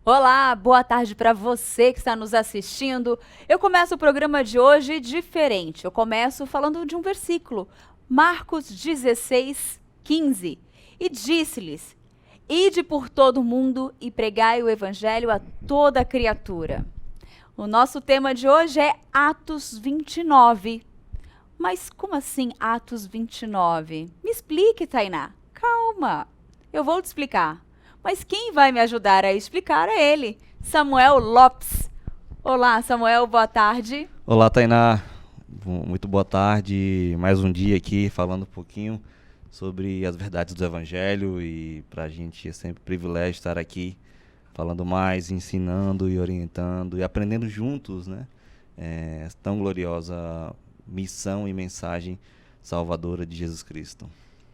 Olá, boa tarde para você que está nos assistindo. Eu começo o programa de hoje diferente. Eu começo falando de um versículo, Marcos 16, 15. E disse-lhes: Ide por todo o mundo e pregai o evangelho a toda criatura. O nosso tema de hoje é Atos 29. Mas como assim Atos 29? Me explique, Tainá. Calma, eu vou te explicar. Mas quem vai me ajudar a explicar é ele, Samuel Lopes. Olá, Samuel, boa tarde. Olá, Tainá. Muito boa tarde. Mais um dia aqui falando um pouquinho sobre as verdades do Evangelho, e para a gente é sempre um privilégio estar aqui falando mais, ensinando e orientando e aprendendo juntos, né? Tão gloriosa missão e mensagem salvadora de Jesus Cristo.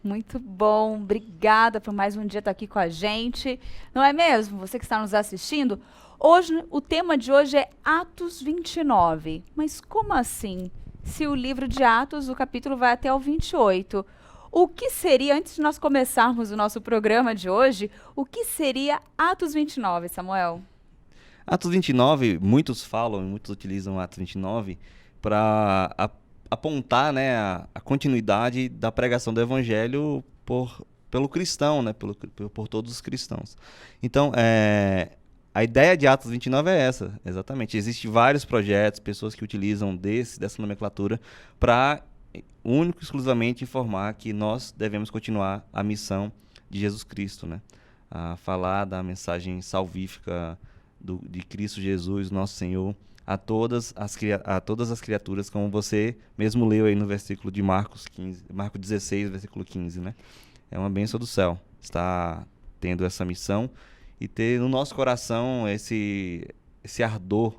Muito bom, obrigada por mais um dia estar aqui com a gente. Não é mesmo? Você que está nos assistindo, hoje o tema de hoje é Atos 29. Mas como assim? Se o livro de Atos, o capítulo vai até o 28. O que seria, antes de nós começarmos o nosso programa de hoje, o que seria Atos 29, Samuel? Atos 29, muitos falam, muitos utilizam Atos 29 para apontar, né, a continuidade da pregação do Evangelho pelo cristão, né, por todos os cristãos. Então, a ideia de Atos 29 é essa, exatamente. Existem vários projetos, pessoas que utilizam dessa nomenclatura para único e exclusivamente informar que nós devemos continuar a missão de Jesus Cristo, né, a falar da mensagem salvífica de Cristo Jesus, nosso Senhor, a todas as criaturas, como você mesmo leu aí no versículo de Marcos 16, versículo 15, né? É uma bênção do céu estar tendo essa missão e ter no nosso coração esse ardor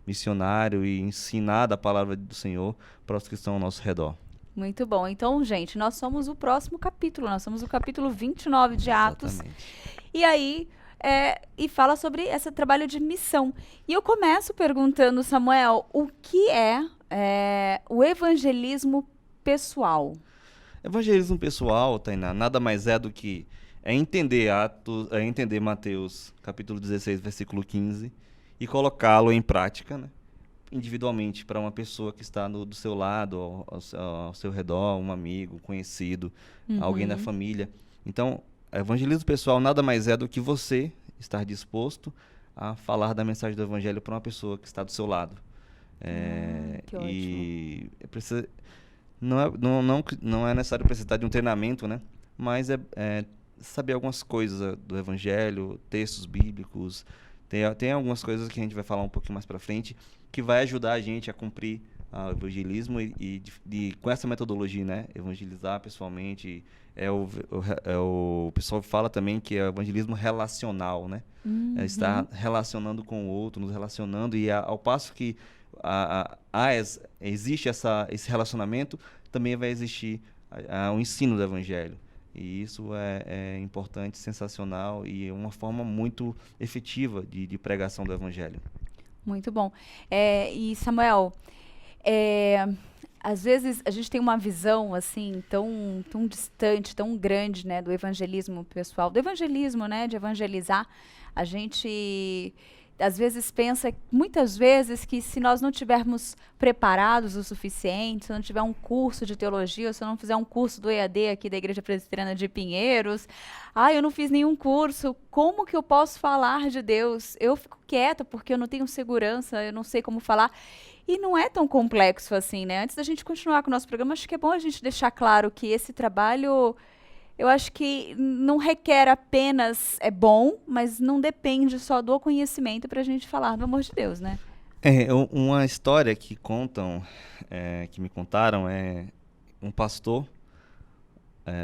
missionário e ensinar da palavra do Senhor para os que estão ao nosso redor. Muito bom. Então, gente, nós somos o próximo capítulo, nós somos o capítulo 29 de Atos. Exatamente. E aí, e fala sobre esse trabalho de missão. E eu começo perguntando, Samuel, o que é o evangelismo pessoal? Evangelismo pessoal, Tainá, nada mais é do que entender Mateus capítulo 16, versículo 15 e colocá-lo em prática, né? Individualmente para uma pessoa que está do seu lado, ao seu redor, um amigo, conhecido, alguém da família. Então, evangelismo pessoal nada mais é do que você estar disposto a falar da mensagem do evangelho para uma pessoa que está do seu lado. Que ótimo. E não é necessário precisar de um treinamento, né? Mas é saber algumas coisas do evangelho, textos bíblicos. Tem algumas coisas que a gente vai falar um pouquinho mais para frente que vai ajudar a gente a cumprir o evangelismo com essa metodologia, né? Evangelizar pessoalmente. O pessoal fala também que é o evangelismo relacional, né? É estar relacionando com o outro, nos relacionando, e ao passo que existe esse relacionamento, também vai existir o ensino do evangelho. E isso é importante, sensacional e uma forma muito efetiva de pregação do evangelho. Muito bom. E Samuel, às vezes a gente tem uma visão assim tão distante, tão grande, né, do evangelismo pessoal, do evangelismo, né, de evangelizar. A gente às vezes pensa, muitas vezes, que se nós não tivermos preparados o suficiente, se não tiver um curso de teologia, se eu não fizer um curso do EAD aqui da Igreja Presbiteriana de Pinheiros, eu não fiz nenhum curso, como que eu posso falar de Deus? Eu fico quieta porque eu não tenho segurança, eu não sei como falar. E não é tão complexo assim, né? Antes da gente continuar com o nosso programa, acho que é bom a gente deixar claro que esse trabalho, eu acho que não requer apenas, é bom, mas não depende só do conhecimento para a gente falar do amor de Deus, né? Uma história que que me contaram, um pastor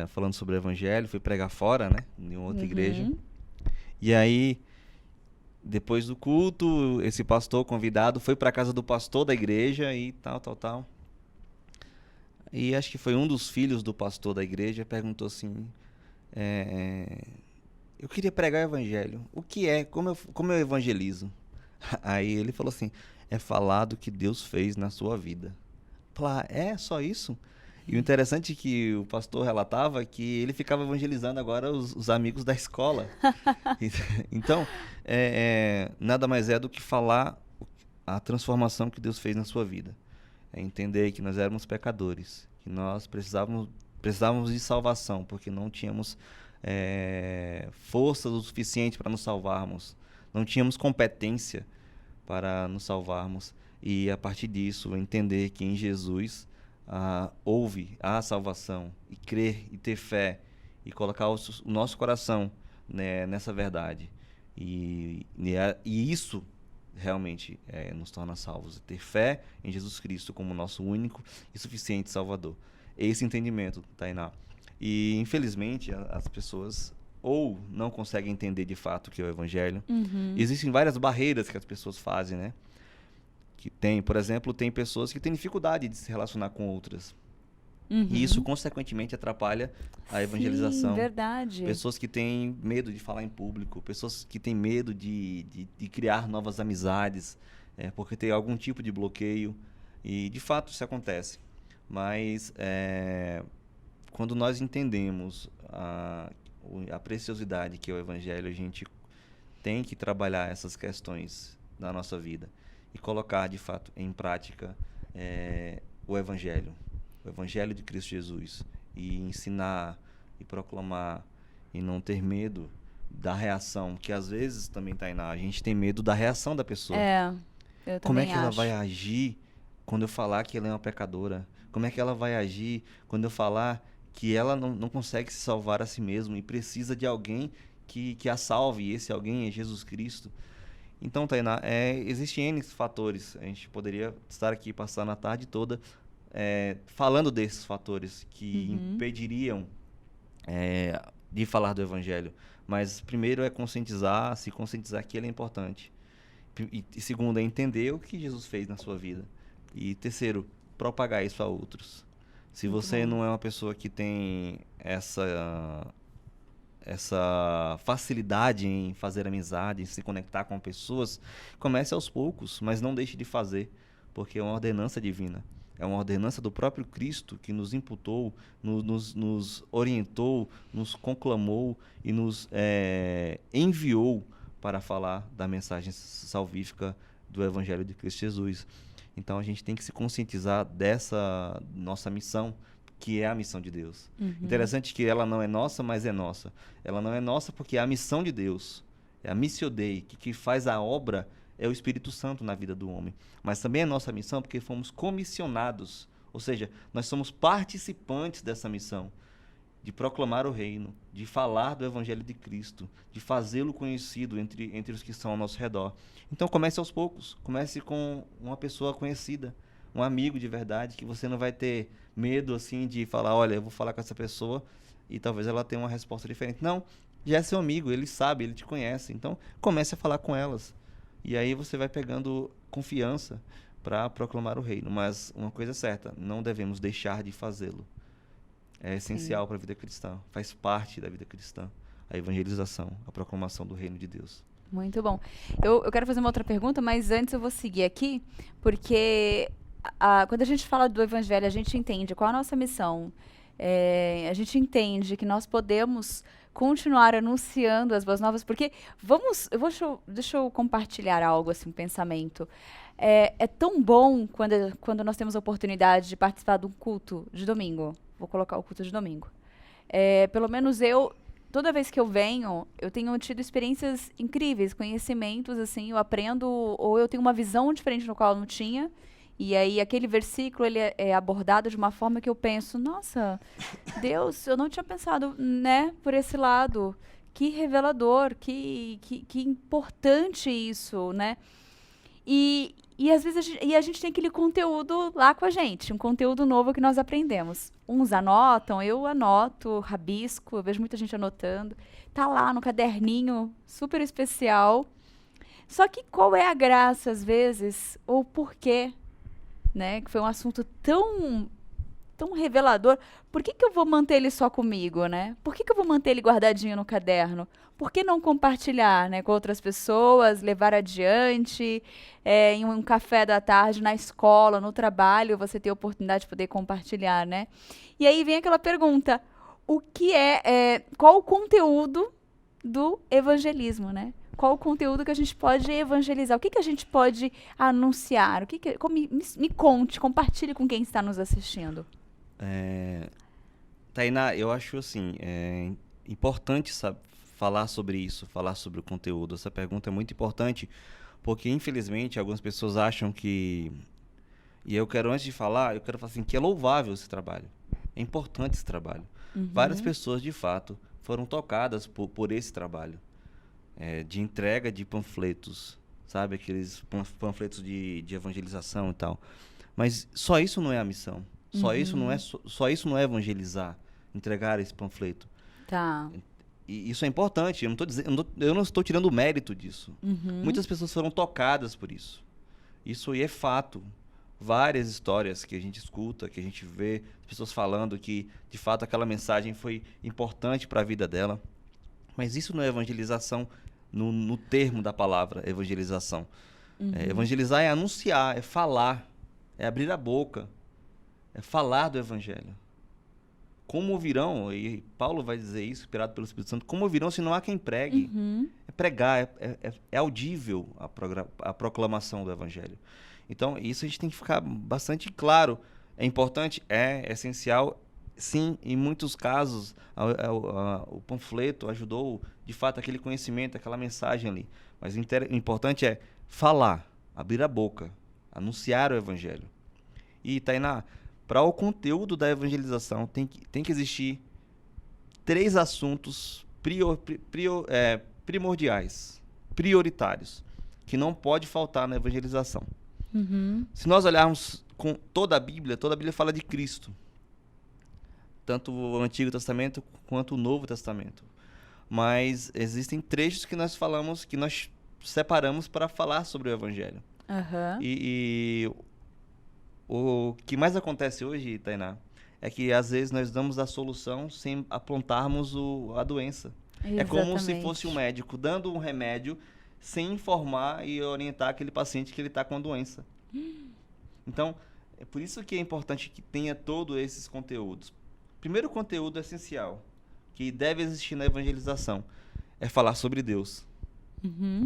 falando sobre o evangelho, foi pregar fora, né, em outra igreja. E aí, depois do culto, esse pastor convidado foi para a casa do pastor da igreja e tal. E acho que foi um dos filhos do pastor da igreja, perguntou assim, eu queria pregar o evangelho, como eu evangelizo? Aí ele falou assim, é falar do que Deus fez na sua vida. Falar, é só isso? E o interessante é que o pastor relatava que ele ficava evangelizando agora os amigos da escola. Então, nada mais é do que falar a transformação que Deus fez na sua vida. É entender que nós éramos pecadores, que nós precisávamos de salvação, porque não tínhamos força o suficiente para nos salvarmos, não tínhamos competência para nos salvarmos. E a partir disso, entender que em Jesus houve a salvação, e crer e ter fé e colocar o nosso coração, né, nessa verdade. E isso realmente nos torna salvos. Ter fé em Jesus Cristo como nosso único e suficiente Salvador. Esse entendimento, Tainá. E, infelizmente, as pessoas ou não conseguem entender de fato o que é o Evangelho. Existem várias barreiras que as pessoas fazem, né? Que tem, por exemplo, tem pessoas que têm dificuldade de se relacionar com outras. E isso, consequentemente, atrapalha a evangelização. Sim, verdade. Pessoas que têm medo de falar em público, pessoas que têm medo de criar novas amizades, porque tem algum tipo de bloqueio. E, de fato, isso acontece. Mas, quando nós entendemos a preciosidade que é o Evangelho, a gente tem que trabalhar essas questões na nossa vida e colocar, de fato, em prática o Evangelho de Cristo Jesus, e ensinar e proclamar e não ter medo da reação, que às vezes também, Tainá, a gente tem medo da reação da pessoa. Eu Como é também que ela acho. vai agir quando eu falar que ela é uma pecadora? Como é que ela vai agir quando eu falar que ela não consegue se salvar a si mesma e precisa de alguém que a salve, e esse alguém é Jesus Cristo? Então, Tainá, existem N fatores. A gente poderia estar aqui passando a tarde toda falando desses fatores que impediriam de falar do Evangelho. Mas primeiro é se conscientizar que ele é importante. E segundo é entender o que Jesus fez na sua vida. E terceiro, propagar isso a outros. Se você não é uma pessoa que tem essa facilidade em fazer amizade, em se conectar com pessoas, comece aos poucos, mas não deixe de fazer, porque é uma ordenança divina. É uma ordenança do próprio Cristo que nos imputou, nos orientou, nos conclamou e nos enviou para falar da mensagem salvífica do Evangelho de Cristo Jesus. Então a gente tem que se conscientizar dessa nossa missão, que é a missão de Deus. Interessante que ela não é nossa, mas é nossa. Ela não é nossa porque é a missão de Deus. É a Missio Dei, que faz a obra é o Espírito Santo na vida do homem. Mas também é nossa missão porque fomos comissionados. Ou seja, nós somos participantes dessa missão de proclamar o reino, de falar do Evangelho de Cristo, de fazê-lo conhecido entre os que estão ao nosso redor. Então comece aos poucos. Comece com uma pessoa conhecida, um amigo de verdade, que você não vai ter medo assim de falar, olha, eu vou falar com essa pessoa e talvez ela tenha uma resposta diferente. Não, já é seu amigo, ele sabe, ele te conhece. Então comece a falar com elas. E aí você vai pegando confiança para proclamar o reino. Mas uma coisa é certa, não devemos deixar de fazê-lo. É essencial para a vida cristã, faz parte da vida cristã, a evangelização, a proclamação do reino de Deus. Muito bom. Eu quero fazer uma outra pergunta, mas antes eu vou seguir aqui, porque quando a gente fala do Evangelho, a gente entende qual a nossa missão. A gente entende que nós podemos continuar anunciando as boas novas, porque deixa eu compartilhar algo, assim, um pensamento. É tão bom quando nós temos a oportunidade de participar de um culto de domingo. Vou colocar o culto de domingo. Pelo menos toda vez que eu venho, eu tenho tido experiências incríveis, conhecimentos, assim, eu aprendo, ou eu tenho uma visão diferente no qual eu não tinha, e aí aquele versículo ele é abordado de uma forma que eu penso, nossa, Deus, eu não tinha pensado, né, por esse lado. Que revelador, que importante isso, né? E às vezes a gente tem aquele conteúdo lá com a gente, um conteúdo novo que nós aprendemos. Uns anotam, eu anoto, rabisco, eu vejo muita gente anotando. Tá lá no caderninho, super especial. Só que qual é a graça, às vezes, ou por quê, né? Que foi um assunto tão tão revelador. Por que que eu vou manter ele só comigo, né? Por que que eu vou manter ele guardadinho no caderno? Por que não compartilhar, né, com outras pessoas, levar adiante, em um café da tarde, na escola, no trabalho, você ter a oportunidade de poder compartilhar, né? E aí vem aquela pergunta, qual o conteúdo do evangelismo, né? Qual o conteúdo que a gente pode evangelizar? O que que a gente pode anunciar? Me conte, compartilhe com quem está nos assistindo. Tainá, eu acho assim, importante falar sobre isso, falar sobre o conteúdo. Essa pergunta é muito importante, porque infelizmente algumas pessoas acham que... E eu quero, antes de falar, eu quero falar assim, que é louvável esse trabalho. É importante esse trabalho. Várias pessoas, de fato, foram tocadas por esse trabalho. De entrega de panfletos, sabe? Aqueles panfletos de evangelização e tal. Mas só isso não é a missão. Só isso não é evangelizar, entregar esse panfleto. Tá. E isso é importante. Eu não estou tirando o mérito disso. Muitas pessoas foram tocadas por isso. Isso aí é fato. Várias histórias que a gente escuta, que a gente vê, pessoas falando que, de fato, aquela mensagem foi importante para a vida dela. Mas isso não é evangelização no termo da palavra evangelização. Evangelizar é anunciar, é falar, é abrir a boca, é falar do evangelho. Como ouvirão, e Paulo vai dizer isso, inspirado pelo Espírito Santo, como ouvirão se não há quem pregue? É pregar, é audível a proclamação do evangelho. Então, isso a gente tem que ficar bastante claro. É importante? É essencial. Sim, em muitos casos, o panfleto ajudou, de fato, aquele conhecimento, aquela mensagem ali. Mas o importante é falar, abrir a boca, anunciar o evangelho. E, Tainá, para o conteúdo da evangelização, tem que existir 3 assuntos primordiais, prioritários, que não pode faltar na evangelização. Se nós olharmos com toda a Bíblia fala de Cristo. Tanto o Antigo Testamento quanto o Novo Testamento. Mas existem trechos que nós separamos para falar sobre o Evangelho. E o que mais acontece hoje, Tainá, é que às vezes nós damos a solução sem apontarmos a doença. Exatamente. É como se fosse um médico dando um remédio sem informar e orientar aquele paciente que ele está com a doença. Então, é por isso que é importante que tenha todos esses conteúdos. Primeiro conteúdo essencial que deve existir na evangelização é falar sobre Deus.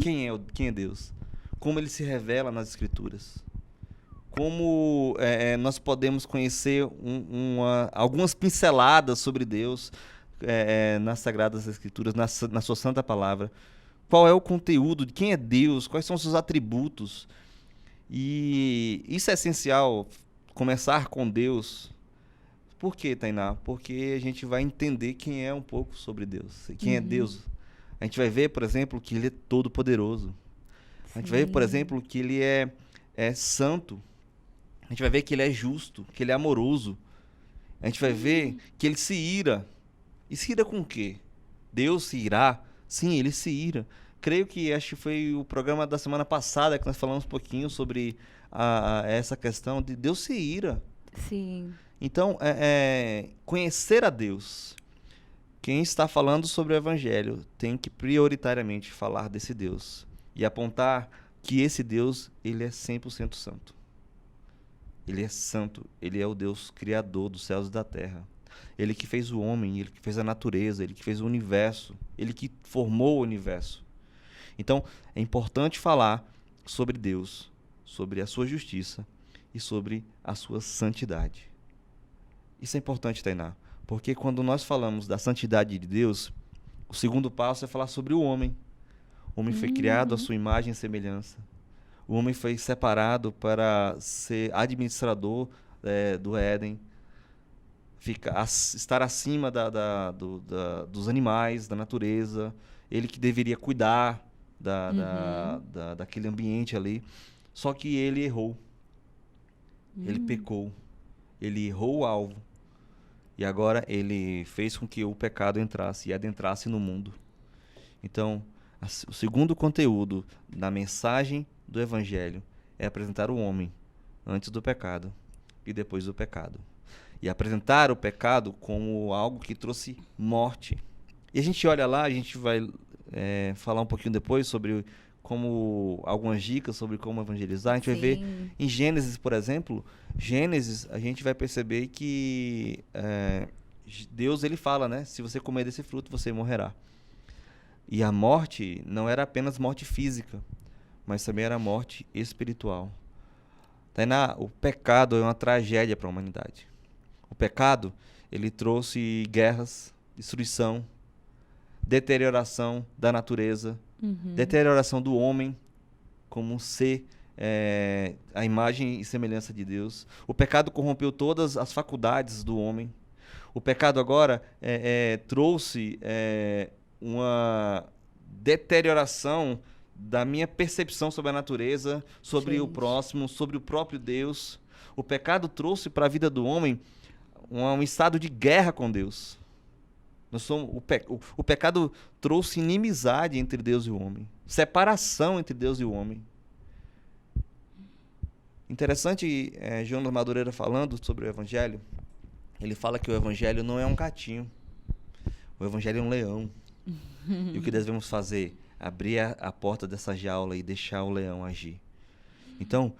Quem é Deus? Como ele se revela nas Escrituras? Como nós podemos conhecer algumas pinceladas sobre Deus nas Sagradas Escrituras, na sua Santa Palavra? Qual é o conteúdo de quem é Deus? Quais são os seus atributos? E isso é essencial, começar com Deus. Por quê, Tainá? Porque a gente vai entender quem é um pouco sobre Deus. Quem é Deus. A gente vai ver, por exemplo, que ele é todo-poderoso. A gente vai ver, por exemplo, que ele é santo. A gente vai ver que ele é justo, que ele é amoroso. A gente vai ver que ele se ira. E se ira com o quê? Deus se irá? Sim, ele se ira. Creio que acho que foi o programa da semana passada que nós falamos um pouquinho sobre essa questão de Deus se ira. Sim. Então, conhecer a Deus. Quem está falando sobre o Evangelho tem que prioritariamente falar desse Deus e apontar que esse Deus, ele é 100% santo. Ele é santo, ele é o Deus criador dos céus e da terra. Ele que fez o homem, ele que fez a natureza, ele que fez o universo, ele que formou o universo. Então, é importante falar sobre Deus, sobre a sua justiça e sobre a sua santidade. Isso é importante, Tainá, porque quando nós falamos da santidade de Deus, o segundo passo é falar sobre o homem. O homem foi criado à sua imagem e semelhança. O homem foi separado para ser administrador do Éden, estar acima dos animais, da natureza. Ele que deveria cuidar daquele ambiente ali. Só que ele errou. Ele pecou. Ele errou o alvo. E agora ele fez com que o pecado entrasse e adentrasse no mundo. Então, o segundo conteúdo da mensagem do Evangelho é apresentar o homem antes do pecado e depois do pecado. e apresentar o pecado como algo que trouxe morte. E a gente olha lá, a gente vai falar um pouquinho depois sobre como algumas dicas sobre como evangelizar. A gente vai ver em Gênesis, por exemplo, Gênesis, a gente vai perceber que Deus ele fala, né? Se você comer desse fruto, você morrerá. E a morte não era apenas morte física, mas também era morte espiritual. Tainá, o pecado é uma tragédia para a humanidade. O pecado, ele trouxe guerras, destruição, deterioração da natureza, deterioração do homem como um ser, a imagem e semelhança de Deus. O pecado corrompeu todas as faculdades do homem. O pecado agora trouxe uma deterioração da minha percepção sobre a natureza, sobre o próximo, sobre o próprio Deus. O pecado trouxe para a vida do homem um estado de guerra com Deus. O pecado trouxe inimizade entre Deus e o homem, separação entre Deus e o homem. Interessante, Jonas Madureira falando sobre o Evangelho, ele fala que o Evangelho não é um gatinho, o Evangelho é um leão. E o que devemos fazer? Abrir a porta dessa jaula e deixar o leão agir. Então,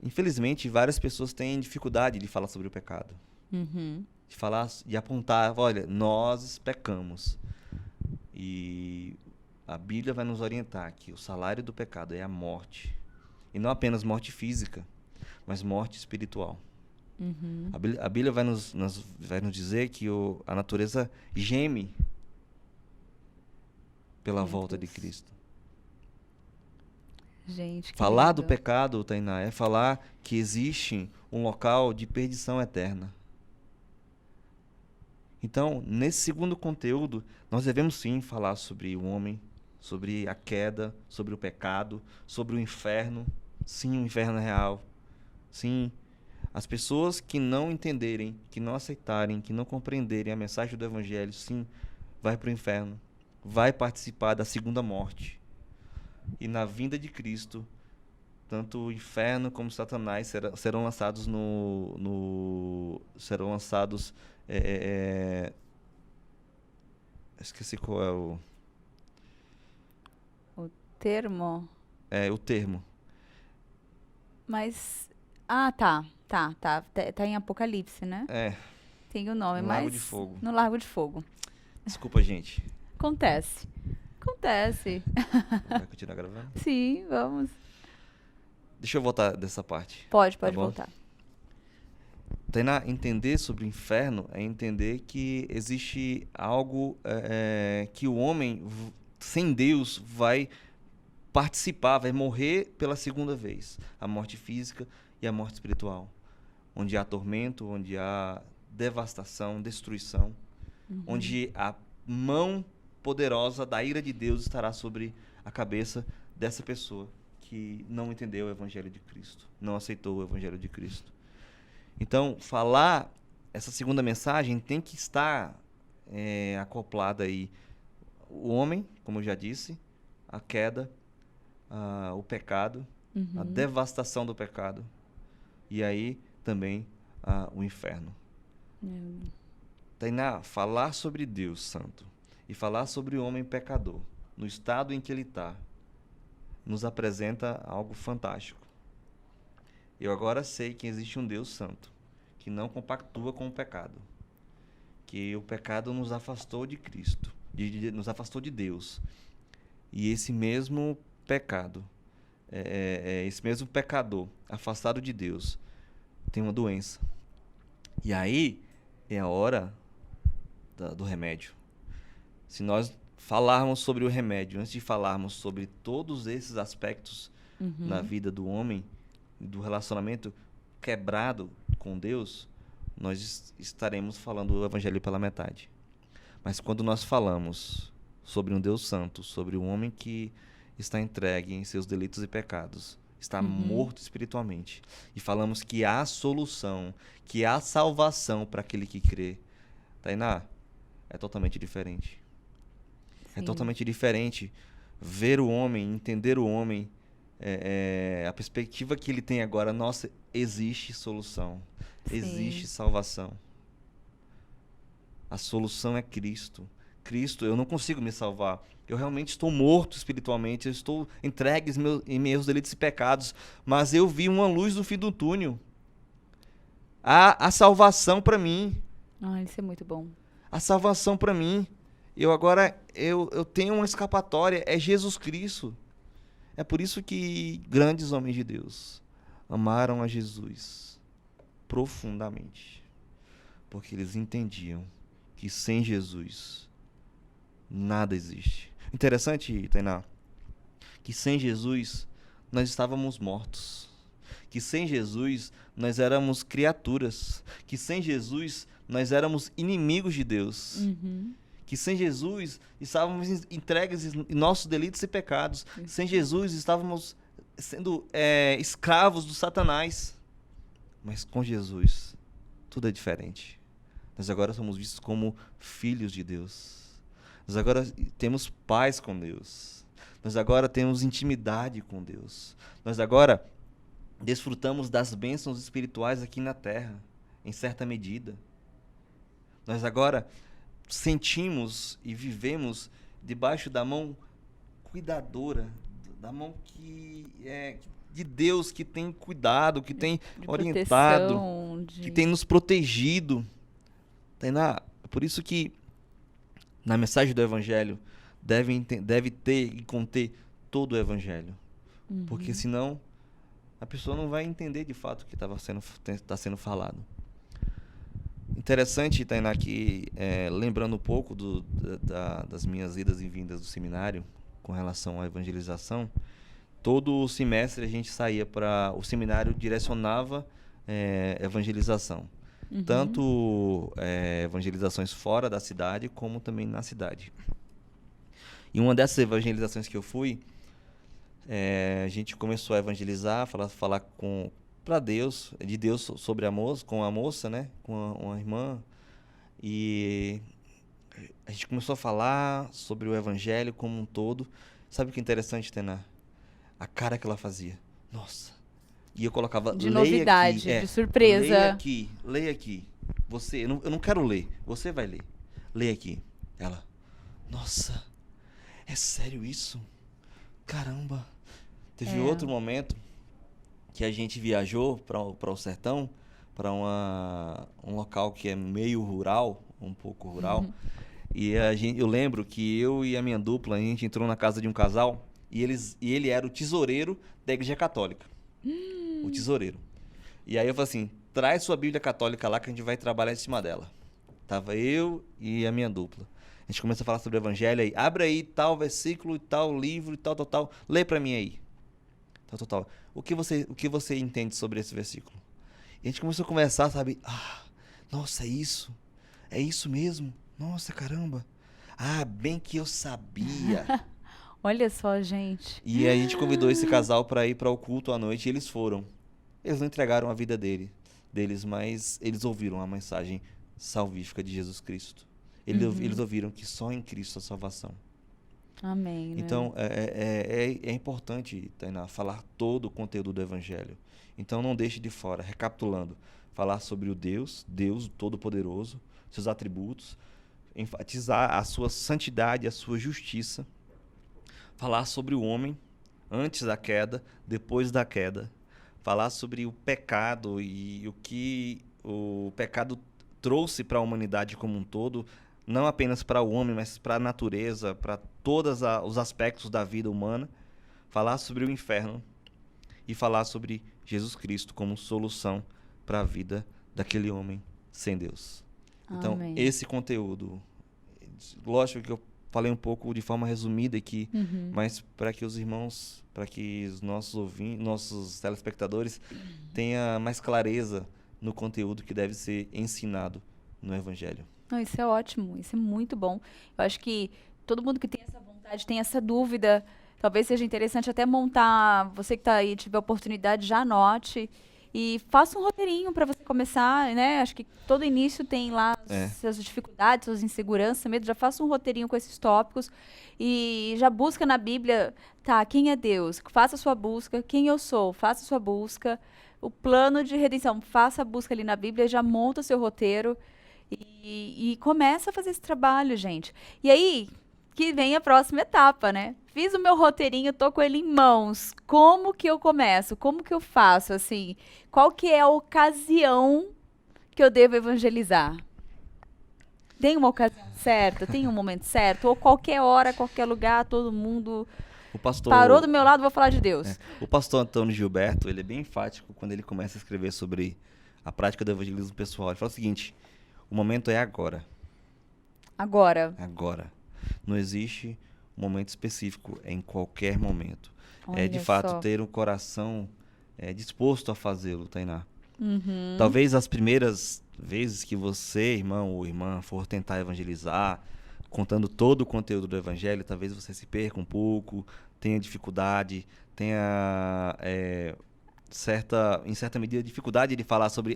infelizmente, várias pessoas têm dificuldade de falar sobre o pecado. De falar, de apontar, olha, nós pecamos. E a Bíblia vai nos orientar que o salário do pecado é a morte. E não apenas morte física, mas morte espiritual. A Bíblia vai nos dizer que a natureza geme pela volta de Cristo. Gente, falar do pecado, Tainá, é falar que existe um local de perdição eterna. Então, nesse segundo conteúdo, nós devemos sim falar sobre o homem, sobre a queda, sobre o pecado, sobre o inferno. Sim, o inferno é real. Sim, as pessoas que não entenderem, que não aceitarem, que não compreenderem a mensagem do Evangelho, sim, vai para o inferno. Vai participar da segunda morte. E na vinda de Cristo, tanto o inferno como Satanás serão lançados serão lançados... esqueci qual é o termo. O termo. Mas... Tá em Apocalipse, né? Tem o nome, no mas... Lago de Fogo. No Lago de Fogo. Desculpa, gente. Acontece. Vai continuar gravando? Sim, vamos. Deixa eu voltar dessa parte. Pode voltar. Tainá, entender sobre o inferno é entender que existe algo que o homem, sem Deus, vai participar, vai morrer pela segunda vez. A morte física e a morte espiritual. Onde há tormento, onde há devastação, destruição. Onde a mão poderosa da ira de Deus estará sobre a cabeça dessa pessoa que não entendeu o Evangelho de Cristo, não aceitou o Evangelho de Cristo. Então, falar essa segunda mensagem tem que estar acoplada aí o homem, como eu já disse, a queda, o pecado, a devastação do pecado e aí também o inferno. Tainá, falar sobre Deus Santo e falar sobre o homem pecador, no estado em que ele está, nos apresenta algo fantástico. Eu agora sei que existe um Deus Santo, que não compactua com o pecado, que o pecado nos afastou de Cristo, nos afastou de Deus. E esse mesmo pecado, esse mesmo pecador, afastado de Deus, tem uma doença. E aí é a hora do remédio. Se nós falarmos sobre o remédio, antes de falarmos sobre todos esses aspectos na vida do homem, do relacionamento quebrado com Deus, nós estaremos falando o Evangelho pela metade. Mas quando nós falamos sobre um Deus santo, sobre um homem que está entregue em seus delitos e pecados, está morto espiritualmente, e falamos que há solução, que há salvação para aquele que crê, Tainá, é totalmente diferente. Sim. É totalmente diferente ver o homem, entender o homem, a perspectiva que ele tem agora. Nossa, existe solução, existe salvação. A solução é Cristo. Cristo, eu não consigo me salvar. Eu realmente estou morto espiritualmente, eu estou entregue em meus delitos e pecados, mas eu vi uma luz no fim do túnel. Há a salvação para mim. Ah, isso é muito bom. A salvação para mim. Eu tenho uma escapatória, é Jesus Cristo. É por isso que grandes homens de Deus amaram a Jesus profundamente, porque eles entendiam que sem Jesus nada existe. Interessante, Tainá, que sem Jesus nós estávamos mortos, que sem Jesus nós éramos criaturas, que sem Jesus nós éramos inimigos de Deus. Que sem Jesus estávamos entregues em nossos delitos e pecados. Sem Jesus estávamos sendo escravos do Satanás. Mas com Jesus tudo é diferente. Nós agora somos vistos como filhos de Deus. Nós agora temos paz com Deus. Nós agora temos intimidade com Deus. Nós agora desfrutamos das bênçãos espirituais aqui na terra, em certa medida. Nós agora sentimos e vivemos debaixo da mão cuidadora, da mão que é de Deus, que tem cuidado, que tem orientado, Proteção, que tem nos protegido. Por isso que na mensagem do Evangelho deve ter e conter todo o Evangelho. Porque senão a pessoa não vai entender de fato o que está sendo falado. Interessante, Tainá, que lembrando um pouco das minhas idas e vindas do seminário com relação à evangelização, todo o semestre a gente saía para... O seminário direcionava evangelização. Tanto evangelizações fora da cidade, como também na cidade. E uma dessas evangelizações que eu fui, a gente começou a evangelizar, falar para Deus, de Deus sobre a moça, com a moça, né, com uma irmã, e a gente começou a falar sobre o evangelho como um todo. Sabe o que é interessante, Tainá? A cara que ela fazia. Nossa. E eu colocava, de leia novidade, aqui, de surpresa. Leia aqui. Você, eu não quero ler, você vai ler. Leia aqui. Ela, nossa, é sério isso? Caramba. Teve outro momento que a gente viajou para o sertão, para um local que é meio rural, um pouco rural. E eu lembro que eu e a minha dupla, a gente entrou na casa de um casal e ele era o tesoureiro da igreja católica. O tesoureiro. E aí eu falei assim, traz sua Bíblia católica lá que a gente vai trabalhar em cima dela. Tava eu e a minha dupla. A gente começa a falar sobre o evangelho aí. Abre aí tal versículo, tal livro, tal. Lê pra mim aí. Tal. O que você entende sobre esse versículo? E a gente começou a conversar, sabe? Nossa, é isso? É isso mesmo? Nossa, caramba. Bem que eu sabia. Olha só, gente. E aí a gente convidou esse casal para ir para o culto à noite e eles foram. Eles não entregaram a vida deles, mas eles ouviram a mensagem salvífica de Jesus Cristo. Eles ouviram que só em Cristo a salvação. Amém. Né? Então, é importante, Tainá, falar todo o conteúdo do Evangelho. Então, não deixe de fora, recapitulando, falar sobre o Deus Todo-Poderoso, seus atributos, enfatizar a sua santidade, a sua justiça, falar sobre o homem antes da queda, depois da queda, falar sobre o pecado e o que o pecado trouxe para a humanidade como um todo, não apenas para o homem, mas para a natureza, para todos os aspectos da vida humana, falar sobre o inferno e falar sobre Jesus Cristo como solução para a vida daquele homem sem Deus. Então, Amém. esse conteúdo, lógico que eu falei um pouco de forma resumida aqui, mas para que os irmãos, para que os nossos telespectadores tenham mais clareza no conteúdo que deve ser ensinado no Evangelho. Não, isso é ótimo, isso é muito bom. Eu acho que todo mundo que tem essa vontade, tem essa dúvida, talvez seja interessante até montar, você que está aí, tiver oportunidade, já anote e faça um roteirinho para você começar, né? Acho que todo início tem lá suas dificuldades, suas inseguranças, medo. Já faça um roteirinho com esses tópicos e já busca na Bíblia, quem é Deus? Faça a sua busca. Quem eu sou? Faça a sua busca. O plano de redenção, faça a busca ali na Bíblia, já monta seu roteiro E começa a fazer esse trabalho, gente. E aí que vem a próxima etapa, né? Fiz o meu roteirinho, tô com ele em mãos. Como que eu começo? Como que eu faço, assim? Qual que é a ocasião que eu devo evangelizar? Tem uma ocasião certa? Tem um momento certo? Ou qualquer hora, qualquer lugar, todo mundo O parou do pastor, meu lado, vou falar de Deus. o pastor Antônio Gilberto, ele é bem enfático quando ele começa a escrever sobre a prática do evangelismo pessoal. Ele fala o seguinte: o momento é agora. Agora, Agora. Não existe um momento específico, é em qualquer momento. É de olha fato só. ter um coração disposto a fazê-lo, Tainá. Uhum. Talvez as primeiras vezes que você, irmão ou irmã, for tentar evangelizar, contando todo o conteúdo do evangelho, talvez você se perca um pouco, tenha dificuldade, tenha em certa medida, dificuldade de falar sobre,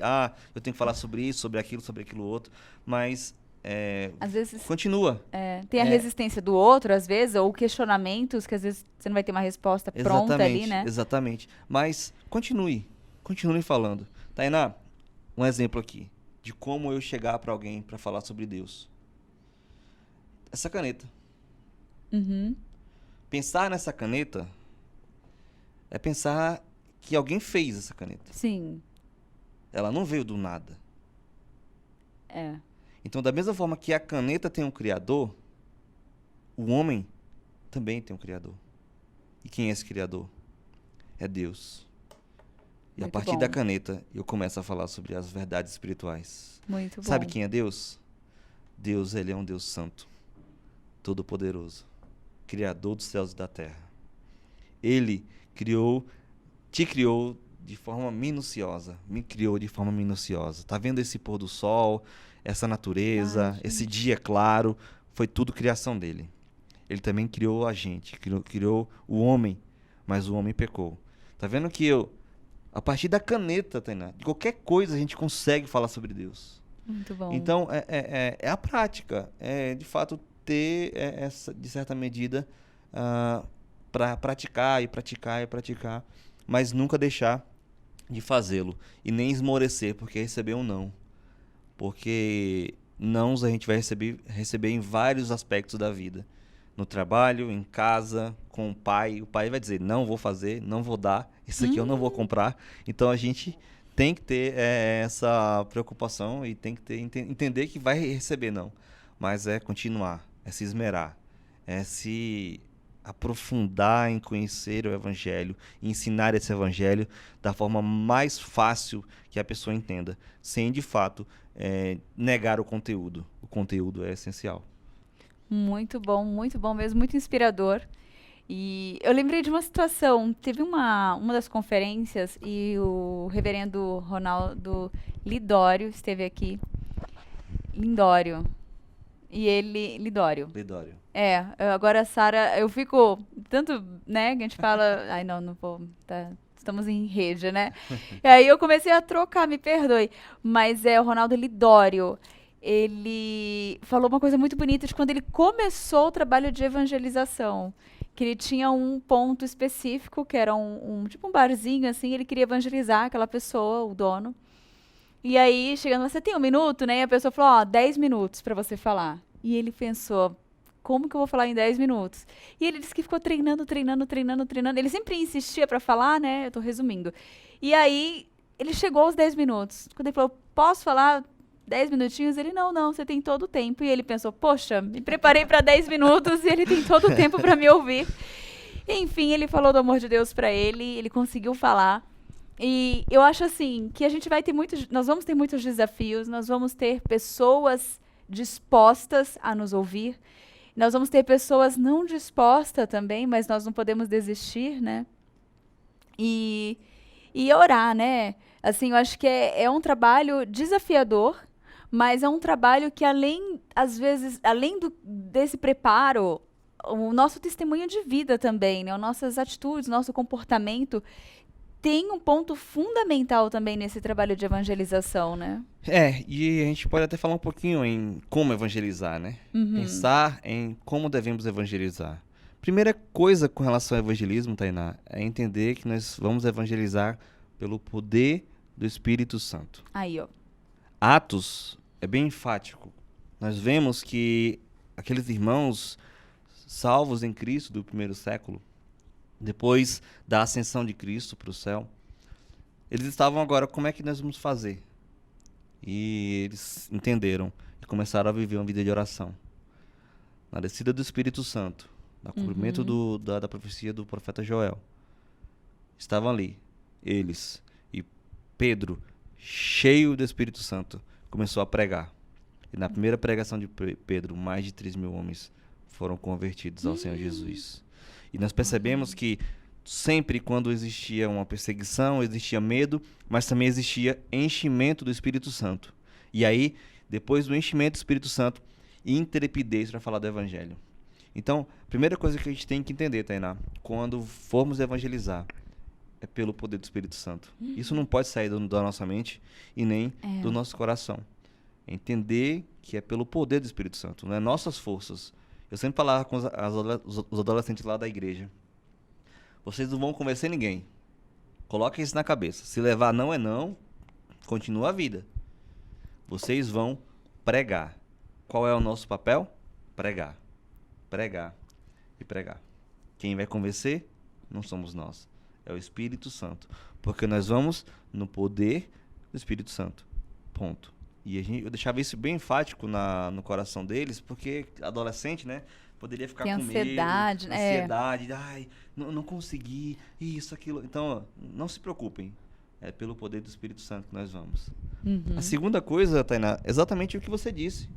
eu tenho que falar sobre isso, sobre aquilo outro, mas Às vezes continua. tem a resistência do outro, às vezes, ou questionamentos que às vezes você não vai ter uma resposta pronta ali, Exatamente, né? exatamente. Mas continue falando. Tainá, um exemplo aqui de como eu chegar para alguém para falar sobre Deus. Essa caneta. Uhum. Pensar nessa caneta é pensar que alguém fez essa caneta. Sim, Ela não veio do nada. é. Então, da mesma forma que a caneta tem um criador, o homem também tem um criador. E quem é esse criador? É Deus. E a Muito partir bom. da caneta, eu começo a falar sobre as verdades espirituais. Muito Sabe bom. quem é Deus? Deus, ele é um Deus santo, todo-poderoso, criador dos céus e da terra. Ele te criou de forma minuciosa, me criou de forma minuciosa. Tá vendo esse pôr do sol, essa natureza, Ai, esse gente. dia claro? Foi tudo criação dele. Ele também criou a gente, criou o homem, mas o homem pecou. Tá vendo que a partir da caneta, Tainá, de qualquer coisa a gente consegue falar sobre Deus. Muito bom. Então, é a prática. É, de fato, ter essa, de certa medida, para praticar e praticar e praticar, mas nunca deixar de fazê-lo. E nem esmorecer, porque receber um não. Porque nãos a gente vai receber em vários aspectos da vida. No trabalho, em casa, com o pai. O pai vai dizer, não vou fazer, não vou dar, isso aqui eu não vou comprar. Então a gente tem que ter essa preocupação e tem que entender que vai receber não. Mas é continuar, é se esmerar, é se aprofundar em conhecer o evangelho e ensinar esse evangelho da forma mais fácil que a pessoa entenda, sem de fato negar o conteúdo. O conteúdo é essencial. Muito bom mesmo, muito inspirador. E eu lembrei de uma situação. Teve uma das conferências e o reverendo Ronaldo Lidório esteve aqui. Lindório. E ele. Lidório. Lidório. Agora, Sara, eu fico. Tanto, né, que a gente fala. Ai, não vou. Tá, estamos em rede, né? E aí eu comecei a trocar, me perdoe. Mas é o Ronaldo Lidório. Ele falou uma coisa muito bonita de quando ele começou o trabalho de evangelização. Que ele tinha um ponto específico, que era tipo um barzinho, assim, ele queria evangelizar aquela pessoa, o dono. E aí, chegando, você tem um minuto, né? E a pessoa falou, 10 minutos pra você falar. E ele pensou, como que eu vou falar em 10 minutos? E ele disse que ficou treinando. Ele sempre insistia pra falar, né? Eu tô resumindo. E aí, ele chegou aos 10 minutos. Quando ele falou, posso falar 10 minutinhos? Ele, não, você tem todo o tempo. E ele pensou, poxa, me preparei pra 10 minutos e ele tem todo o tempo pra me ouvir. Enfim, ele falou do amor de Deus pra ele conseguiu falar. E eu acho assim que a gente vai ter nós vamos ter muitos desafios, nós vamos ter pessoas dispostas a nos ouvir, nós vamos ter pessoas não dispostas também, mas nós não podemos desistir, né? E, e orar, né? Assim, eu acho que é um trabalho desafiador, mas é um trabalho que às vezes, além desse preparo, o nosso testemunho de vida também, né? As nossas atitudes, nosso comportamento tem um ponto fundamental também nesse trabalho de evangelização, né? E a gente pode até falar um pouquinho em como evangelizar, né? Pensar em como devemos evangelizar. Primeira coisa com relação ao evangelismo, Tainá, é entender que nós vamos evangelizar pelo poder do Espírito Santo. Aí, ó. Atos é bem enfático. Nós vemos que aqueles irmãos salvos em Cristo do primeiro século, depois da ascensão de Cristo para o céu, eles estavam agora, como é que nós vamos fazer? E eles entenderam e começaram a viver uma vida de oração. Na descida do Espírito Santo, no cumprimento da profecia do profeta Joel, estavam ali, eles, e Pedro, cheio do Espírito Santo, começou a pregar. E na primeira pregação de Pedro, mais de 3.000 homens foram convertidos ao Senhor Jesus. E nós percebemos que sempre quando existia uma perseguição, existia medo, mas também existia enchimento do Espírito Santo. E aí, depois do enchimento do Espírito Santo, intrepidez para falar do Evangelho. Então, a primeira coisa que a gente tem que entender, Tainá, quando formos evangelizar, é pelo poder do Espírito Santo. Isso não pode sair da nossa mente e nem do nosso coração. Entender que é pelo poder do Espírito Santo, não é nossas forças. Eu sempre falava com os adolescentes lá da igreja: vocês não vão convencer ninguém. Coloquem isso na cabeça. Se levar não é não, continua a vida. Vocês vão pregar. Qual é o nosso papel? Pregar. Pregar e pregar. Quem vai convencer não somos nós. É o Espírito Santo. Porque nós vamos no poder do Espírito Santo. Ponto. E eu deixava isso bem enfático no coração deles, porque adolescente, né? Poderia ficar com ansiedade, medo, ansiedade, ai, não consegui, isso, aquilo. Então, ó, não se preocupem. É pelo poder do Espírito Santo que nós vamos. A segunda coisa, Tainá, é exatamente o que você disse.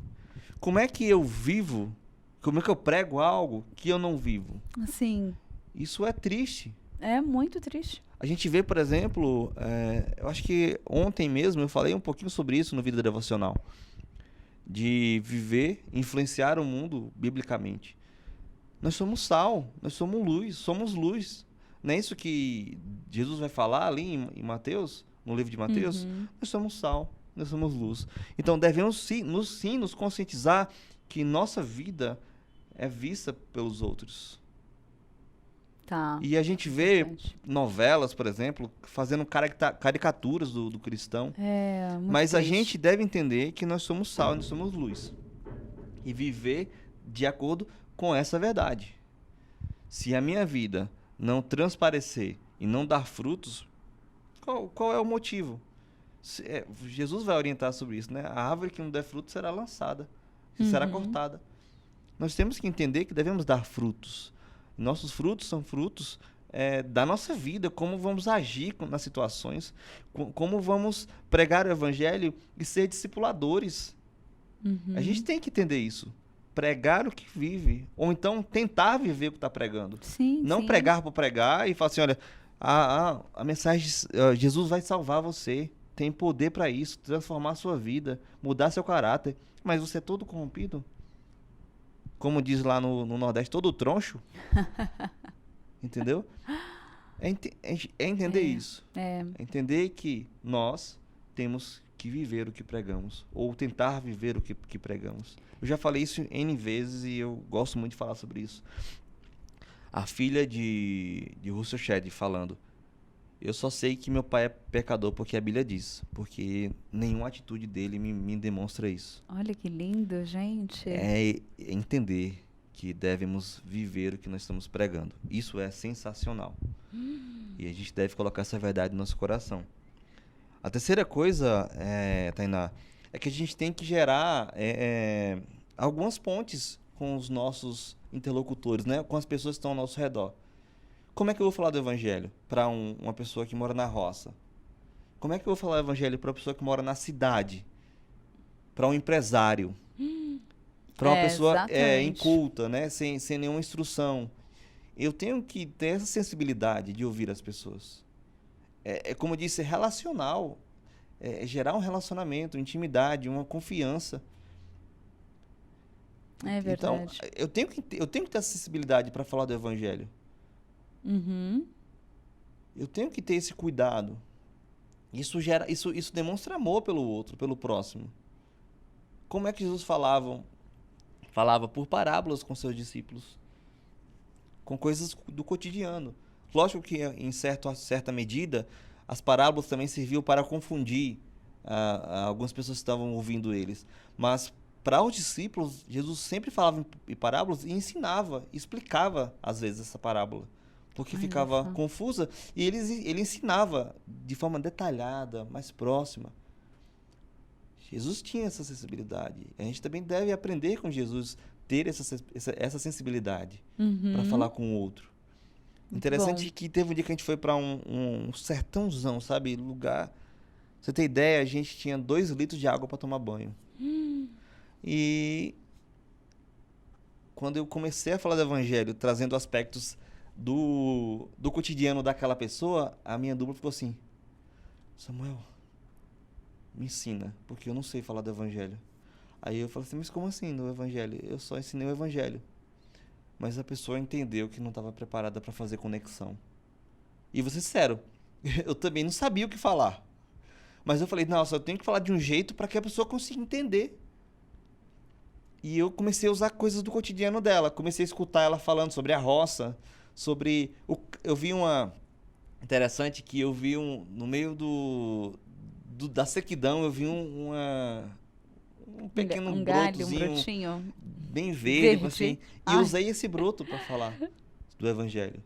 Como é que eu vivo, como é que eu prego algo que eu não vivo? Sim. Isso é triste. É muito triste. A gente vê, por exemplo, eu acho que ontem mesmo eu falei um pouquinho sobre isso no Vida Devocional. De viver, influenciar o mundo biblicamente. Nós somos sal, nós somos luz. Não é isso que Jesus vai falar ali em Mateus, no livro de Mateus? Nós somos sal, nós somos luz. Então devemos nos conscientizar que nossa vida é vista pelos outros. Tá. E a gente vê novelas, por exemplo, fazendo caricaturas do cristão. Mas triste. a gente deve entender que nós somos sal, nós somos luz. E viver de acordo com essa verdade. Se a minha vida não transparecer e não dar frutos, qual é o motivo? Jesus vai orientar sobre isso, né? A árvore que não der fruto será lançada, será cortada. Nós temos que entender que devemos dar frutos. Nossos frutos são frutos da nossa vida, como vamos agir nas situações, como vamos pregar o Evangelho e ser discipuladores. A gente tem que entender isso. Pregar o que vive, ou então tentar viver o que está pregando. Não pregar por pregar e falar assim, olha, a mensagem, Jesus vai salvar você, tem poder para isso, transformar a sua vida, mudar seu caráter, mas você é todo corrompido. Como diz lá no Nordeste, todo troncho. Entendeu? É entender isso. É entender que nós temos que viver o que pregamos. Ou tentar viver o que pregamos. Eu já falei isso N vezes e eu gosto muito de falar sobre isso. A filha de Russell Shedd falando: eu só sei que meu pai é pecador porque a Bíblia diz. Porque nenhuma atitude dele me demonstra isso. Olha que lindo, gente. É entender que devemos viver o que nós estamos pregando. Isso é sensacional. E a gente deve colocar essa verdade no nosso coração. A terceira coisa, Tainá, é que a gente tem que gerar algumas pontes com os nossos interlocutores, né? Com as pessoas que estão ao nosso redor. Como é que eu vou falar do Evangelho para uma pessoa que mora na roça? Como é que eu vou falar do Evangelho para uma pessoa que mora na cidade? Para um empresário? Para uma pessoa inculta, né? Sem nenhuma instrução. Eu tenho que ter essa sensibilidade de ouvir as pessoas. Como eu disse, relacional. Gerar um relacionamento, intimidade, uma confiança. É verdade. Então, eu tenho que ter essa sensibilidade para falar do Evangelho. Eu tenho que ter esse cuidado. Isso demonstra amor pelo outro, pelo próximo. Como é que Jesus falava por parábolas com seus discípulos? Com coisas do cotidiano. Lógico que, em certa medida, as parábolas também serviam para confundir algumas pessoas estavam ouvindo eles. Mas para os discípulos, Jesus sempre falava em parábolas e ensinava, explicava às vezes essa parábola, porque Olha ficava só. confusa e ele ensinava de forma detalhada, mais próxima. Jesus tinha essa sensibilidade. A gente também deve aprender com Jesus, ter essa sensibilidade para falar Uhum. com o outro. Muito bom. Interessante que teve um dia que a gente foi para um sertãozão, sabe? Lugar. Pra você ter ideia, a gente tinha 2 litros de água para tomar banho. E quando eu comecei a falar do evangelho, trazendo aspectos do cotidiano daquela pessoa, a minha dupla ficou assim: Samuel, me ensina, porque eu não sei falar do evangelho. Aí eu falei assim: mas como assim no evangelho? Eu só ensinei o evangelho. Mas a pessoa entendeu que não estava preparada para fazer conexão. E vou ser sincero, eu também não sabia o que falar. Mas eu falei: nossa, eu tenho que falar de um jeito para que a pessoa consiga entender. E eu comecei a usar coisas do cotidiano dela. Comecei a escutar ela falando sobre a roça, sobre. Eu vi uma. Interessante que eu vi no meio da sequidão, eu vi um pequeno Um galho, um brotozinho brotinho bem verde, verde. assim, e Ai, usei esse broto para falar do evangelho.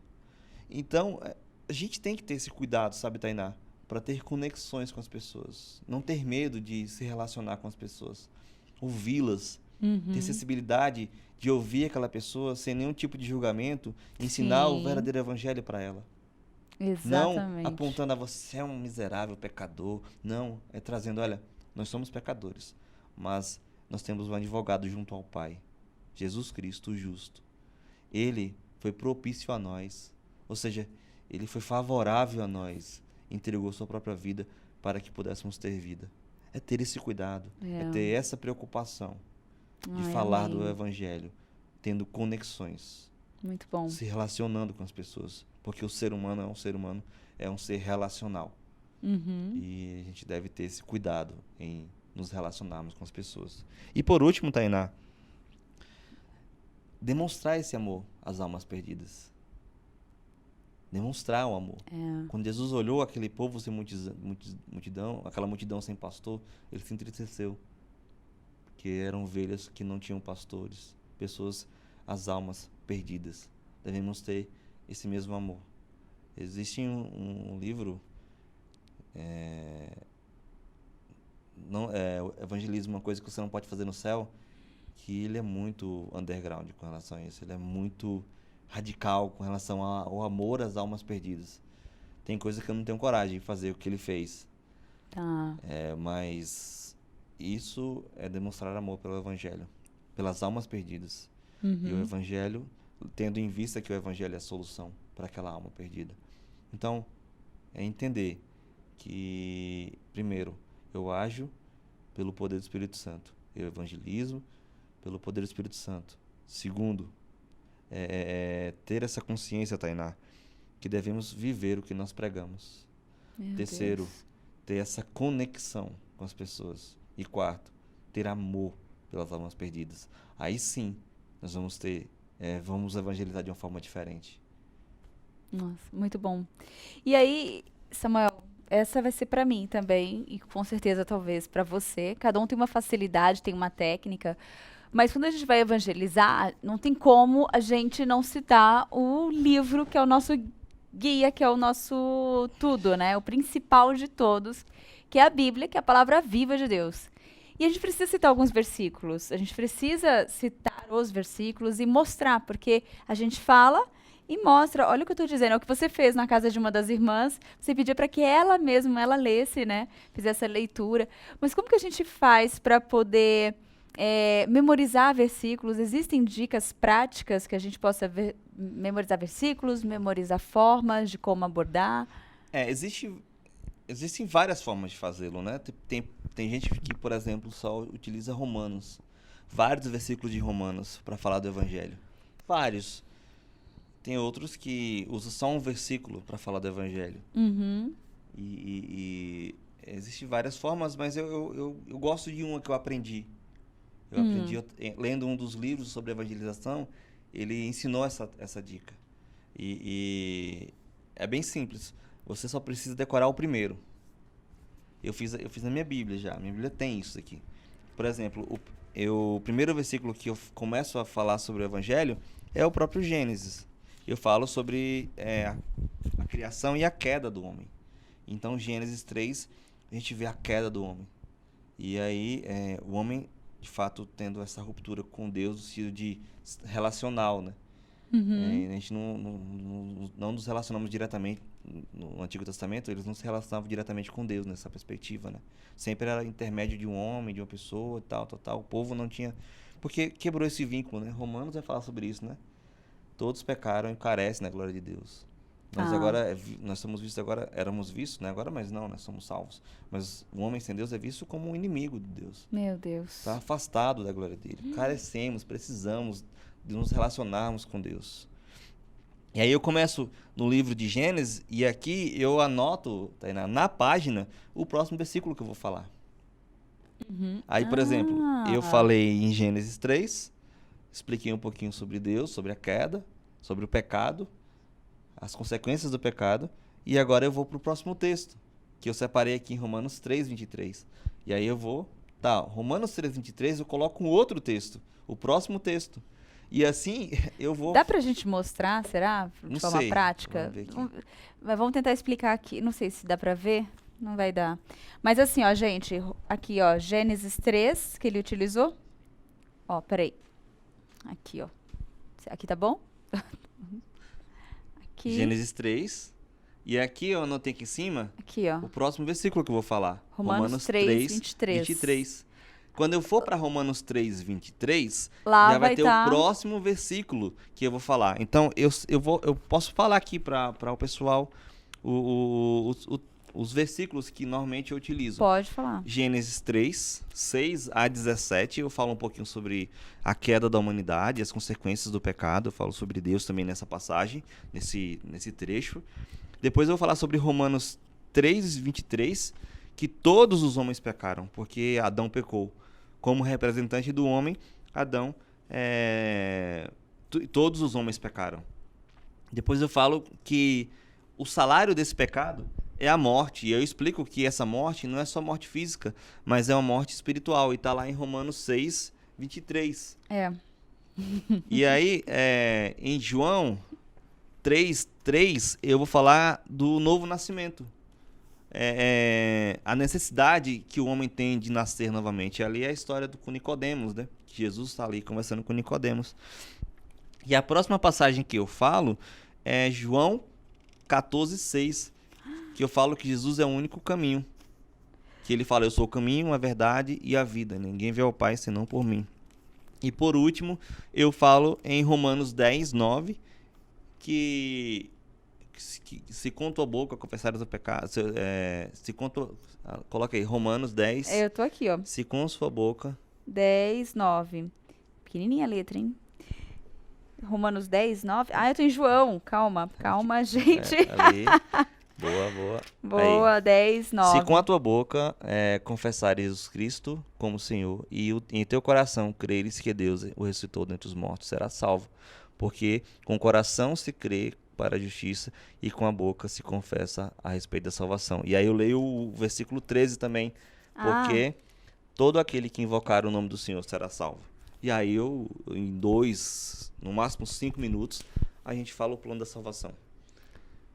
Então, a gente tem que ter esse cuidado, sabe, Tainá? Para ter conexões com as pessoas. Não ter medo de se relacionar com as pessoas. Ouvi-las. Ter uhum. sensibilidade de ouvir aquela pessoa sem nenhum tipo de julgamento. Ensinar o Sim, verdadeiro evangelho para ela. Não exatamente. apontando a você é um miserável pecador. Não, é trazendo, olha, nós somos pecadores. Mas nós temos um advogado junto ao Pai. Jesus Cristo, o justo. Ele foi propício a nós. Ou seja, ele foi favorável a nós, entregou sua própria vida para que pudéssemos ter vida. É ter esse cuidado, é É. ter essa preocupação de Ai, falar do amém. evangelho, tendo conexões, Muito bom. se relacionando com as pessoas, porque o ser humano é um ser humano, é um ser relacional. Uhum. E a gente deve ter esse cuidado em nos relacionarmos com as pessoas. E por último, Tainá, demonstrar esse amor às almas perdidas. Demonstrar o amor. É. Quando Jesus olhou aquele povo sem multidão, aquela multidão sem pastor, ele se entristeceu, porque eram ovelhas que não tinham pastores, pessoas, as almas perdidas. Devemos ter esse mesmo amor. Existe um livro, não, o Evangelismo, uma coisa que você não pode fazer no céu, que ele é muito underground com relação a isso. Ele é muito radical com relação ao amor às almas perdidas. Tem coisa que eu não tenho coragem de fazer o que ele fez. Tá. Mas isso é demonstrar amor pelo Evangelho, pelas almas perdidas. E o Uhum. Evangelho, tendo em vista que o Evangelho é a solução para aquela alma perdida. Então, é entender que, primeiro, eu ajo pelo poder do Espírito Santo. Eu evangelizo pelo poder do Espírito Santo. Segundo, ter essa consciência, Tainá, que devemos viver o que nós pregamos. Meu Terceiro, Deus. ter essa conexão com as pessoas. E quarto, ter amor pelas almas perdidas. Aí sim, nós vamos evangelizar de uma forma diferente. Nossa, muito bom. E aí, Samuel, essa vai ser pra mim também, e com certeza talvez pra você. Cada um tem uma facilidade, tem uma técnica, mas quando a gente vai evangelizar, não tem como a gente não citar o livro que é o nosso guia, que é o nosso tudo, né? O principal de todos, que é a Bíblia, que é a palavra viva de Deus. E a gente precisa citar alguns versículos. A gente precisa citar os versículos e mostrar, porque a gente fala e mostra. Olha o que eu estou dizendo. É o que você fez na casa de uma das irmãs. Você pedia para que ela mesma, ela lesse, né? Fizesse a leitura. Mas como que a gente faz para poder memorizar versículos? Existem dicas práticas que a gente possa memorizar versículos, memorizar formas de como abordar? Existem várias formas de fazê-lo, né? Tem gente que, por exemplo, só utiliza Romanos. Vários versículos de Romanos para falar do Evangelho. Vários. Tem outros que usam só um versículo para falar do Evangelho. Uhum. E existem várias formas, mas eu gosto de uma que eu aprendi. Eu aprendi Hum. lendo um dos livros sobre evangelização, ele ensinou essa dica. E é bem simples. Você só precisa decorar o primeiro. Eu fiz na minha Bíblia já. Minha Bíblia tem isso aqui. Por exemplo, o primeiro versículo que eu começo a falar sobre o Evangelho é o próprio Gênesis. Eu falo sobre a criação e a queda do homem. Então, Gênesis 3, a gente vê a queda do homem. E aí, o homem, de fato, tendo essa ruptura com Deus no sentido de relacional, né? A gente não nos relacionamos diretamente. No Antigo Testamento, eles não se relacionavam diretamente com Deus nessa perspectiva, né? Sempre era intermédio de um homem, de uma pessoa, tal. O povo não tinha... Porque quebrou esse vínculo, né? Romanos vai falar sobre isso, né? Todos pecaram e carecem da glória de Deus. Nós agora, nós somos vistos agora, éramos vistos, né? Agora, mas não, nós somos salvos. Mas o homem sem Deus é visto como um inimigo de Deus. Meu Deus. Está afastado da glória dele. Carecemos, precisamos de nos relacionarmos com Deus. E aí eu começo no livro de Gênesis e aqui eu anoto, Tainá, na página o próximo versículo que eu vou falar. Aí, por exemplo, eu falei em Gênesis 3, expliquei um pouquinho sobre Deus, sobre a queda, sobre o pecado, as consequências do pecado, e agora eu vou para o próximo texto, que eu separei aqui em Romanos 3:23. E aí eu vou, Romanos 3:23 eu coloco um outro texto, o próximo texto. E assim eu vou... Dá pra gente mostrar, será? De Não forma sei. prática? Vamos ver aqui. Mas vamos tentar explicar aqui. Não sei se dá pra ver. Não vai dar. Mas assim, ó, gente. Aqui, ó. Gênesis 3, que ele utilizou. Ó, peraí. Aqui, ó. Aqui tá bom? Aqui. Gênesis 3. E aqui eu anotei aqui em cima Aqui, ó. o próximo versículo que eu vou falar. Romanos 3:23. Quando eu for para Romanos 3:23, Lá já vai ter tá... o próximo versículo que eu vou falar. Então, eu posso falar aqui para o pessoal os versículos que normalmente eu utilizo. Pode falar. Gênesis 3, 6 a 17, eu falo um pouquinho sobre a queda da humanidade, as consequências do pecado. Eu falo sobre Deus também nessa passagem, nesse trecho. Depois eu vou falar sobre Romanos 3:23, que todos os homens pecaram, porque Adão pecou. Como representante do homem, Adão, todos os homens pecaram. Depois eu falo que o salário desse pecado é a morte. E eu explico que essa morte não é só morte física, mas é uma morte espiritual. E está lá em Romanos 6:23. E aí, em João 3:3, eu vou falar do novo nascimento. A necessidade que o homem tem de nascer novamente. Ali é a história com Nicodemos, né? Que Jesus está ali conversando com Nicodemos. E a próxima passagem que eu falo é João 14:6, que eu falo que Jesus é o único caminho. Que ele fala, eu sou o caminho, a verdade e a vida. Ninguém vê ao Pai senão por mim. E por último, eu falo em Romanos 10:9, que se com tua boca confessares o pecado, coloca aí, Romanos 10. Eu tô aqui, ó. Se com sua boca... 10:9. Pequenininha a letra, hein? Romanos 10:9. Eu tô em João. Calma, gente. Ali. Boa. Boa, 10:9. Se com a tua boca confessares Jesus Cristo como Senhor e em teu coração creres que Deus o ressuscitou dentre os mortos, serás salvo. Porque com o coração se crê para a justiça e com a boca se confessa a respeito da salvação. E aí eu leio o versículo 13 também, porque todo aquele que invocar o nome do Senhor será salvo. E aí eu, em 2, no máximo 5 minutos, a gente fala o plano da salvação.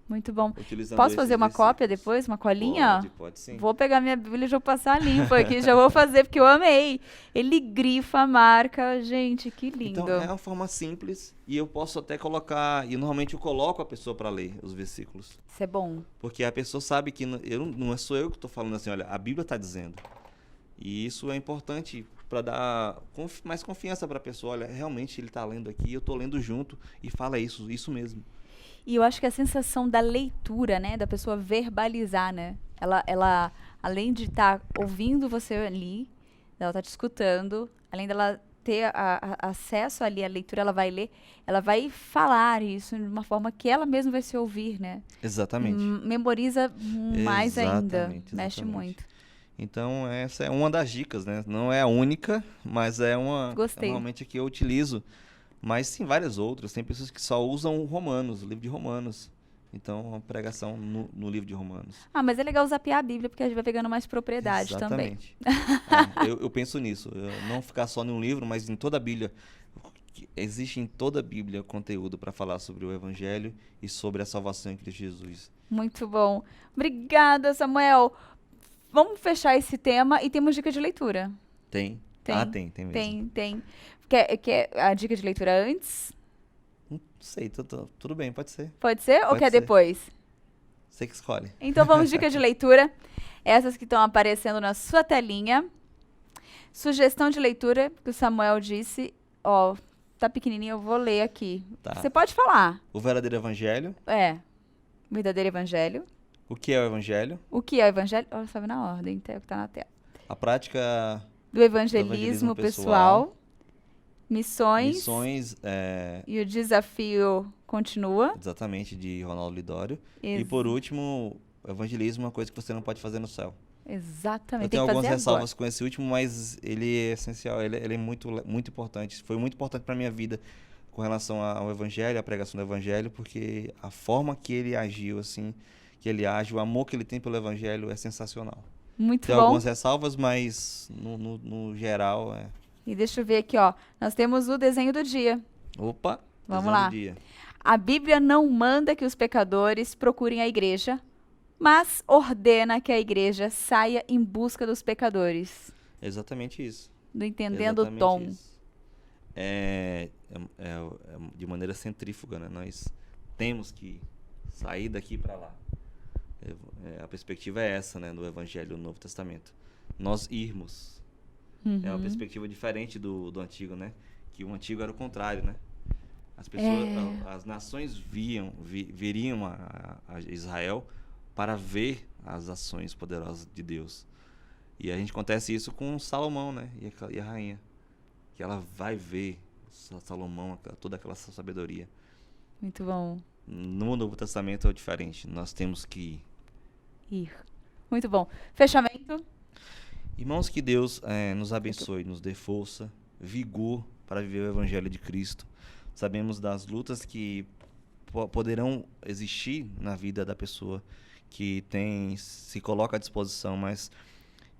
Muito bom. Utilizando Posso fazer uma versículos. cópia depois? Uma colinha? Pode sim. Vou pegar minha Bíblia e já vou passar limpo aqui. Já vou fazer, porque eu amei. Ele grifa, marca. Gente, que lindo. Então, é uma forma simples e eu posso até colocar... E normalmente eu coloco a pessoa para ler os versículos. Isso é bom. Porque a pessoa sabe que não sou eu que estou falando assim, olha, a Bíblia está dizendo. E isso é importante para dar mais confiança para a pessoa. Olha, realmente ele está lendo aqui, eu estou lendo junto e fala isso mesmo. E eu acho que a sensação da leitura, né, da pessoa verbalizar, né, ela além de estar ouvindo você ali, ela tá te escutando, além dela ter acesso ali à leitura, ela vai ler, ela vai falar isso de uma forma que ela mesma vai se ouvir, né? Exatamente. Memoriza mais ainda, Exatamente. mexe muito. Então, essa é uma das dicas, né? Não é a única, mas é uma... Gostei. Normalmente que eu utilizo. Mas tem várias outras. Tem pessoas que só usam Romanos, o livro de Romanos. Então, uma pregação no livro de Romanos. Ah, mas é legal zapear a Bíblia, porque a gente vai pegando mais propriedade também. Exatamente. Eu penso nisso. Não ficar só num livro, mas em toda a Bíblia. Existe em toda a Bíblia conteúdo para falar sobre o Evangelho e sobre a salvação em Cristo Jesus. Muito bom. Obrigada, Samuel. Vamos fechar esse tema e temos dica de leitura. Tem? Tem. Tem mesmo. Tem. Quer a dica de leitura antes? Não sei, tudo bem, pode ser. Pode ser ou Pode quer ser. depois? Você que escolhe. Então vamos, dica de leitura. Essas que estão aparecendo na sua telinha. Sugestão de leitura que o Samuel disse. Ó, tá pequenininho, eu vou ler aqui. Tá. Você pode falar. O verdadeiro Evangelho. Verdadeiro Evangelho. O que é o Evangelho? O que é o Evangelho? Olha, sabe na ordem, tá, que tá na tela. A prática Do evangelismo pessoal. Missões. E o desafio continua. Exatamente, de Ronaldo Lidório. E por último, o evangelismo é uma coisa que você não pode fazer no céu. Exatamente. Eu tenho algumas ressalvas com esse último, mas ele é essencial, ele é muito, muito importante. Foi muito importante para a minha vida com relação ao evangelho, à pregação do evangelho, porque a forma que ele agiu, assim, que ele age, o amor que ele tem pelo evangelho é sensacional. Muito Tem bom. algumas ressalvas, mas no geral é... E deixa eu ver aqui, ó. Nós temos o desenho do dia. Opa! Vamos desenho lá. do dia. A Bíblia não manda que os pecadores procurem a igreja, mas ordena que a igreja saia em busca dos pecadores. Exatamente isso. Do Entendendo o Tom. Isso. É de maneira centrífuga, né? Nós temos que sair daqui para lá. A perspectiva é essa, né, do Evangelho do Novo Testamento. Nós irmos. É uma perspectiva diferente do Antigo, né? Que o Antigo era o contrário, né? As pessoas, as nações viriam a Israel para ver as ações poderosas de Deus. E a gente acontece isso com Salomão, né? E a rainha. Que ela vai ver Salomão, toda aquela sabedoria. Muito bom. No Novo Testamento é diferente. Nós temos que ir. Muito bom. Fechamento. Irmãos, que Deus nos abençoe, nos dê força, vigor para viver o Evangelho de Cristo. Sabemos das lutas que poderão existir na vida da pessoa que se coloca à disposição, mas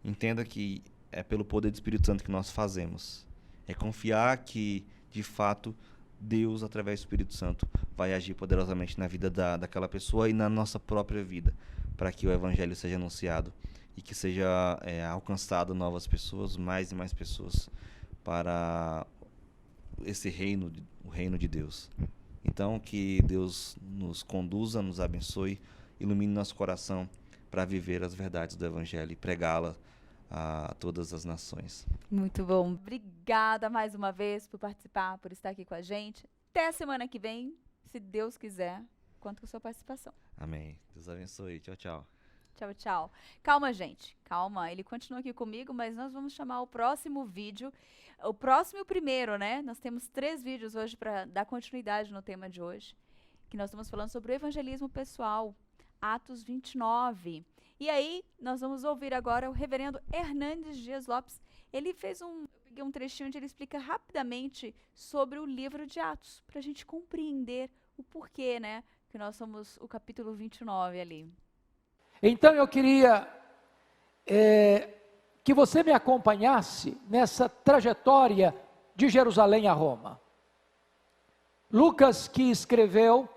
entenda que é pelo poder do Espírito Santo que nós fazemos. É confiar que, de fato, Deus, através do Espírito Santo, vai agir poderosamente na vida daquela pessoa e na nossa própria vida, para que o Evangelho seja anunciado e que seja alcançado novas pessoas, mais e mais pessoas, para esse reino, o reino de Deus. Então, que Deus nos conduza, nos abençoe, ilumine nosso coração para viver as verdades do Evangelho e pregá-la a todas as nações. Muito bom. Obrigada mais uma vez por participar, por estar aqui com a gente. Até a semana que vem, se Deus quiser. Conto com a sua participação. Amém. Deus abençoe. Tchau, tchau. Tchau, tchau. Calma, gente. Calma. Ele continua aqui comigo, mas nós vamos chamar o próximo vídeo. O próximo e o primeiro, né? Nós temos 3 vídeos hoje para dar continuidade no tema de hoje. Que nós estamos falando sobre o evangelismo pessoal. Atos 29. E aí, nós vamos ouvir agora o reverendo Hernandes Dias Lopes. Ele fez eu peguei um trechinho onde ele explica rapidamente sobre o livro de Atos, para a gente compreender o porquê, né? Que nós somos o capítulo 29 ali. Então eu queria que você me acompanhasse nessa trajetória de Jerusalém a Roma. Lucas, que escreveu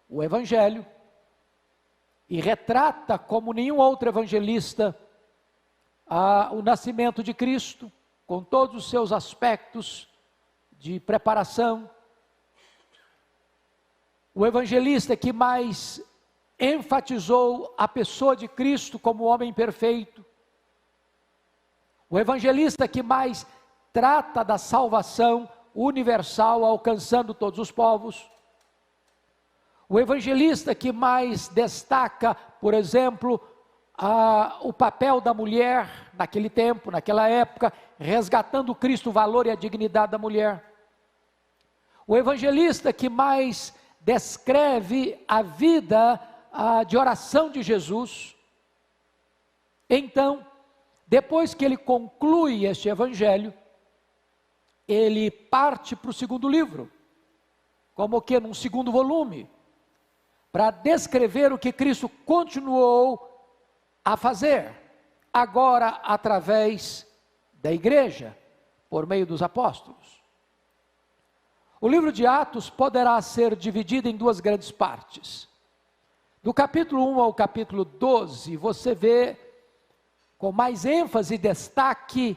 o Evangelho, e retrata como nenhum outro evangelista o nascimento de Cristo, com todos os seus aspectos de preparação. O evangelista que mais enfatizou a pessoa de Cristo como homem perfeito. O evangelista que mais trata da salvação universal, alcançando todos os povos. O evangelista que mais destaca, por exemplo, o papel da mulher naquele tempo, naquela época, resgatando Cristo, o valor e a dignidade da mulher. O evangelista que mais descreve a vida de oração de Jesus. Então, depois que ele conclui este evangelho, ele parte para o segundo livro, como que num segundo volume, para descrever o que Cristo continuou a fazer, agora através da igreja, por meio dos apóstolos. O livro de Atos poderá ser dividido em duas grandes partes. Do capítulo 1 ao capítulo 12, você vê com mais ênfase e destaque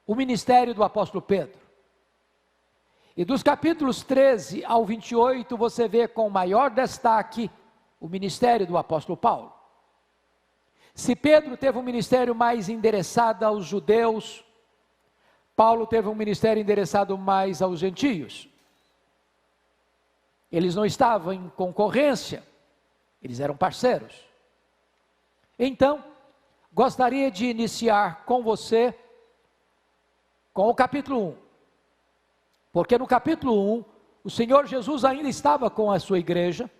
o ministério do apóstolo Pedro. E dos capítulos 13 ao 28, você vê com maior destaque o ministério do apóstolo Paulo. Se Pedro teve um ministério mais endereçado aos judeus, Paulo teve um ministério endereçado mais aos gentios. Eles não estavam em concorrência, eles eram parceiros. Então, gostaria de iniciar com você com o capítulo 1. Porque no capítulo 1, o Senhor Jesus ainda estava com a sua igreja,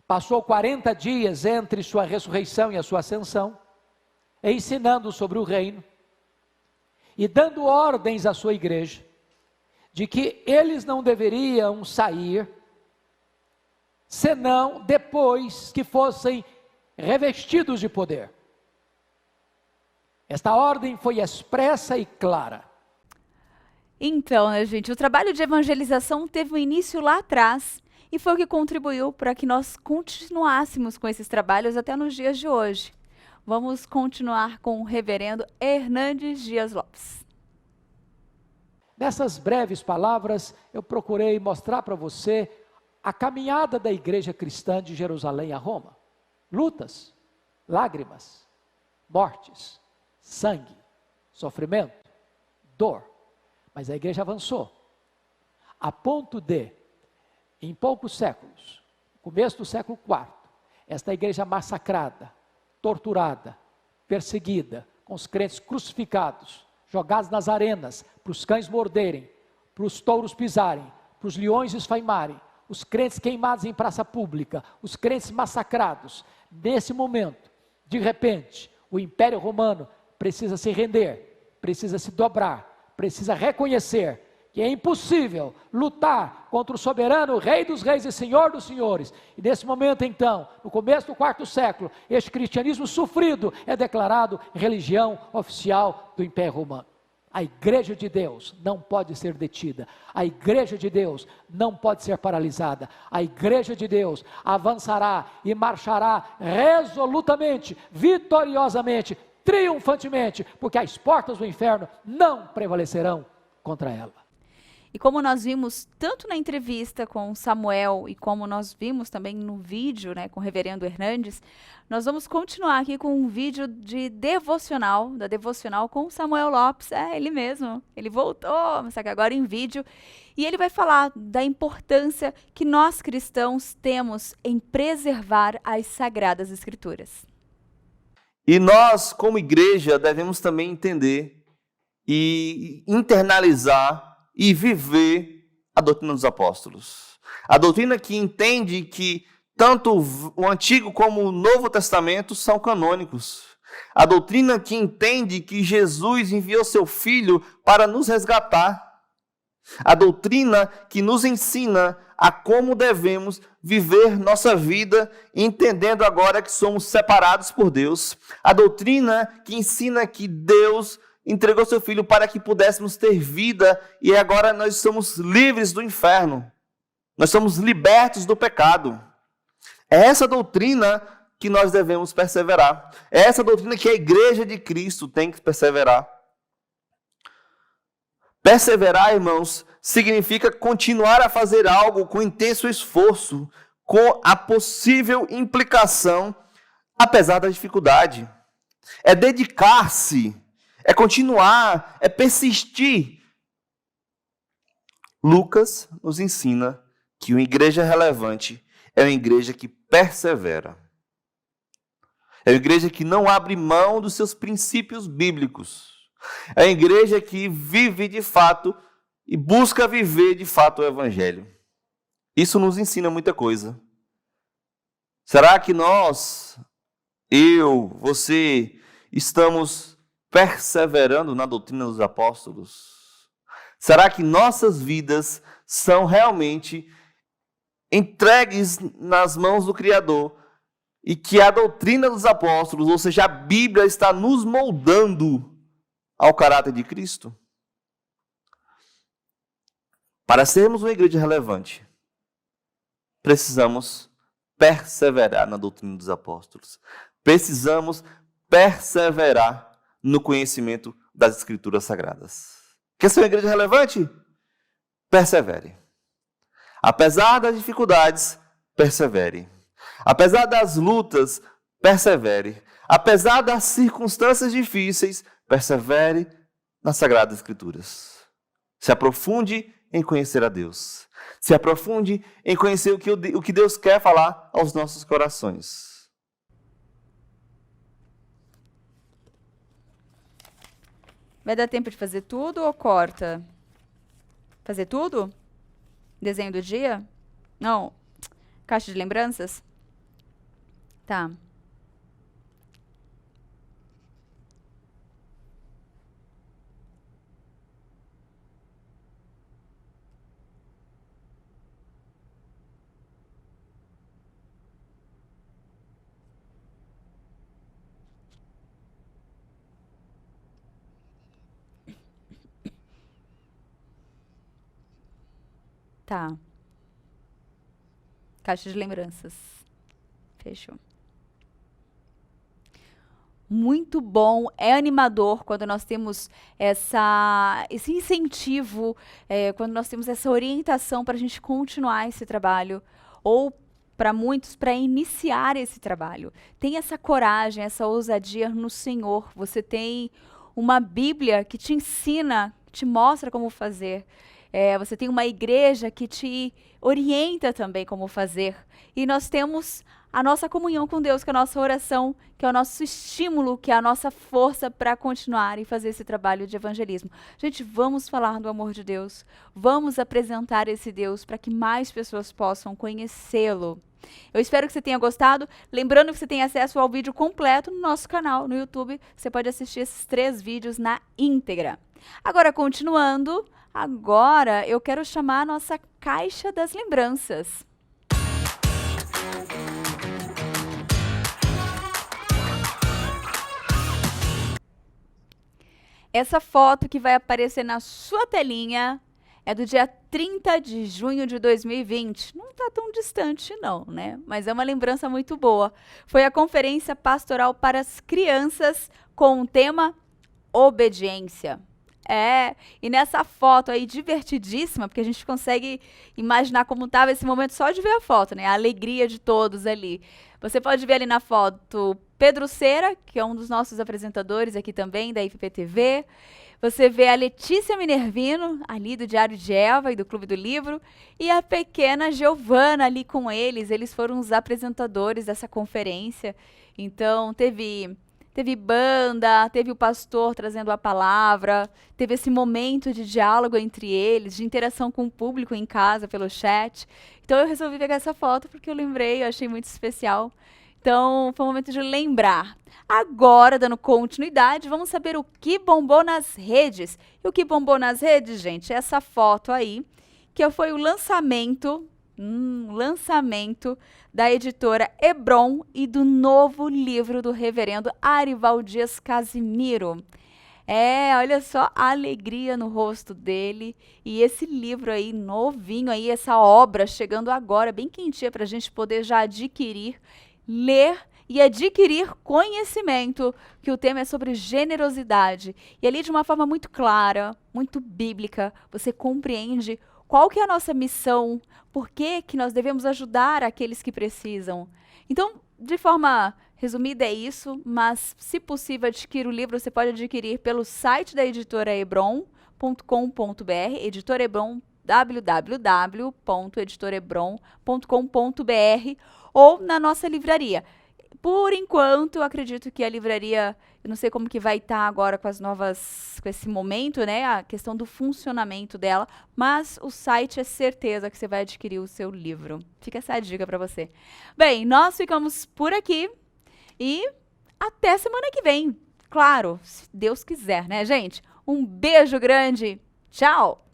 passou 40 dias entre sua ressurreição e a sua ascensão, ensinando sobre o reino, e dando ordens à sua igreja, de que eles não deveriam sair, senão depois que fossem revestidos de poder. Esta ordem foi expressa e clara. Então, né, gente, o trabalho de evangelização teve um início lá atrás e foi o que contribuiu para que nós continuássemos com esses trabalhos até nos dias de hoje. Vamos continuar com o reverendo Hernandes Dias Lopes. Nessas breves palavras, eu procurei mostrar para você a caminhada da igreja cristã de Jerusalém a Roma. Lutas, lágrimas, mortes, sangue, sofrimento, dor. Mas a igreja avançou, a ponto de, em poucos séculos, começo do século IV, esta igreja massacrada, torturada, perseguida, com os crentes crucificados, jogados nas arenas, para os cães morderem, para os touros pisarem, para os leões esfaimarem, os crentes queimados em praça pública, os crentes massacrados. Nesse momento, de repente, o Império Romano precisa se render, precisa se dobrar, precisa reconhecer que é impossível lutar contra o soberano Rei dos Reis e Senhor dos Senhores. E nesse momento então, no começo do quarto século, este cristianismo sofrido é declarado religião oficial do Império Romano. A igreja de Deus não pode ser detida, a igreja de Deus não pode ser paralisada, a igreja de Deus avançará e marchará resolutamente, vitoriosamente, triunfantemente, porque as portas do inferno não prevalecerão contra ela. E como nós vimos tanto na entrevista com Samuel e como nós vimos também no vídeo, né, com o reverendo Hernandes, nós vamos continuar aqui com um vídeo de devocional, da devocional com Samuel Lopes, ele mesmo, ele voltou, mas só que agora em vídeo, e ele vai falar da importância que nós cristãos temos em preservar as Sagradas Escrituras. E nós, como igreja, devemos também entender e internalizar e viver a doutrina dos apóstolos. A doutrina que entende que tanto o Antigo como o Novo Testamento são canônicos. A doutrina que entende que Jesus enviou seu Filho para nos resgatar. A doutrina que nos ensina a como devemos viver nossa vida, entendendo agora que somos separados por Deus. A doutrina que ensina que Deus entregou seu Filho para que pudéssemos ter vida e agora nós somos livres do inferno. Nós somos libertos do pecado. É essa doutrina que nós devemos perseverar. É essa doutrina que a igreja de Cristo tem que perseverar. Perseverar, irmãos, significa continuar a fazer algo com intenso esforço, com a possível implicação, apesar da dificuldade. É dedicar-se, é continuar, é persistir. Lucas nos ensina que uma igreja relevante é uma igreja que persevera. É uma igreja que não abre mão dos seus princípios bíblicos. É uma igreja que vive de fato e busca viver de fato o Evangelho. Isso nos ensina muita coisa. Será que nós, eu, você, estamos perseverando na doutrina dos apóstolos? Será que nossas vidas são realmente entregues nas mãos do Criador e que a doutrina dos apóstolos, ou seja, a Bíblia, está nos moldando ao caráter de Cristo? Para sermos uma igreja relevante, precisamos perseverar na doutrina dos apóstolos. Precisamos perseverar no conhecimento das Escrituras Sagradas. Quer ser uma igreja relevante? Persevere. Apesar das dificuldades, persevere. Apesar das lutas, persevere. Apesar das circunstâncias difíceis, persevere nas Sagradas Escrituras. Se aprofunde em conhecer a Deus. Se aprofunde em conhecer o que Deus quer falar aos nossos corações. Vai dar tempo de fazer tudo ou corta? Fazer tudo? Desenho do dia? Não. Caixa de lembranças? Tá. Tá. Caixa de lembranças. Fechou. Muito bom, é animador quando nós temos esse incentivo, quando nós temos essa orientação para a gente continuar esse trabalho, ou para muitos, para iniciar esse trabalho. Tem essa coragem, essa ousadia no Senhor. Você tem uma Bíblia que te ensina, te mostra como fazer. Você tem uma igreja que te orienta também como fazer. E nós temos a nossa comunhão com Deus, que é a nossa oração, que é o nosso estímulo, que é a nossa força para continuar e fazer esse trabalho de evangelismo. Gente, vamos falar do amor de Deus. Vamos apresentar esse Deus para que mais pessoas possam conhecê-lo. Eu espero que você tenha gostado. Lembrando que você tem acesso ao vídeo completo no nosso canal, no YouTube. Você pode assistir esses 3 vídeos na íntegra. Agora, continuando... Agora, eu quero chamar a nossa caixa das lembranças. Essa foto que vai aparecer na sua telinha é do dia 30 de junho de 2020. Não está tão distante não, né? Mas é uma lembrança muito boa. Foi a conferência pastoral para as crianças com o tema Obediência. E nessa foto aí divertidíssima, porque a gente consegue imaginar como estava esse momento só de ver a foto, né? A alegria de todos ali. Você pode ver ali na foto Pedro Cera, que é um dos nossos apresentadores aqui também, da IPPTV. Você vê a Letícia Minervino, ali do Diário de Eva e do Clube do Livro, e a pequena Giovana ali com eles. Eles foram os apresentadores dessa conferência. Então, teve banda, teve o pastor trazendo a palavra, teve esse momento de diálogo entre eles, de interação com o público em casa, pelo chat. Então eu resolvi pegar essa foto porque eu lembrei, eu achei muito especial. Então foi um momento de lembrar. Agora, dando continuidade, vamos saber o que bombou nas redes. E o que bombou nas redes, gente, é essa foto aí, que foi o lançamento da editora Hebron e do novo livro do reverendo Arival Dias Casimiro. Olha só a alegria no rosto dele. E esse livro aí, novinho aí, essa obra chegando agora, bem quentinha para a gente poder já adquirir, ler e adquirir conhecimento, que o tema é sobre generosidade. E ali de uma forma muito clara, muito bíblica, você compreende qual que é a nossa missão, por que nós devemos ajudar aqueles que precisam. Então, de forma resumida é isso, mas se possível adquirir o livro, você pode adquirir pelo site da editora hebron.com.br, editora Hebron, www.editorebron.com.br, ou na nossa livraria. Por enquanto, eu acredito que a livraria, eu não sei como que vai estar agora com esse momento, né, a questão do funcionamento dela, mas o site é certeza que você vai adquirir o seu livro. Fica essa dica para você. Bem, nós ficamos por aqui e até semana que vem. Claro, se Deus quiser, né, gente? Um beijo grande. Tchau!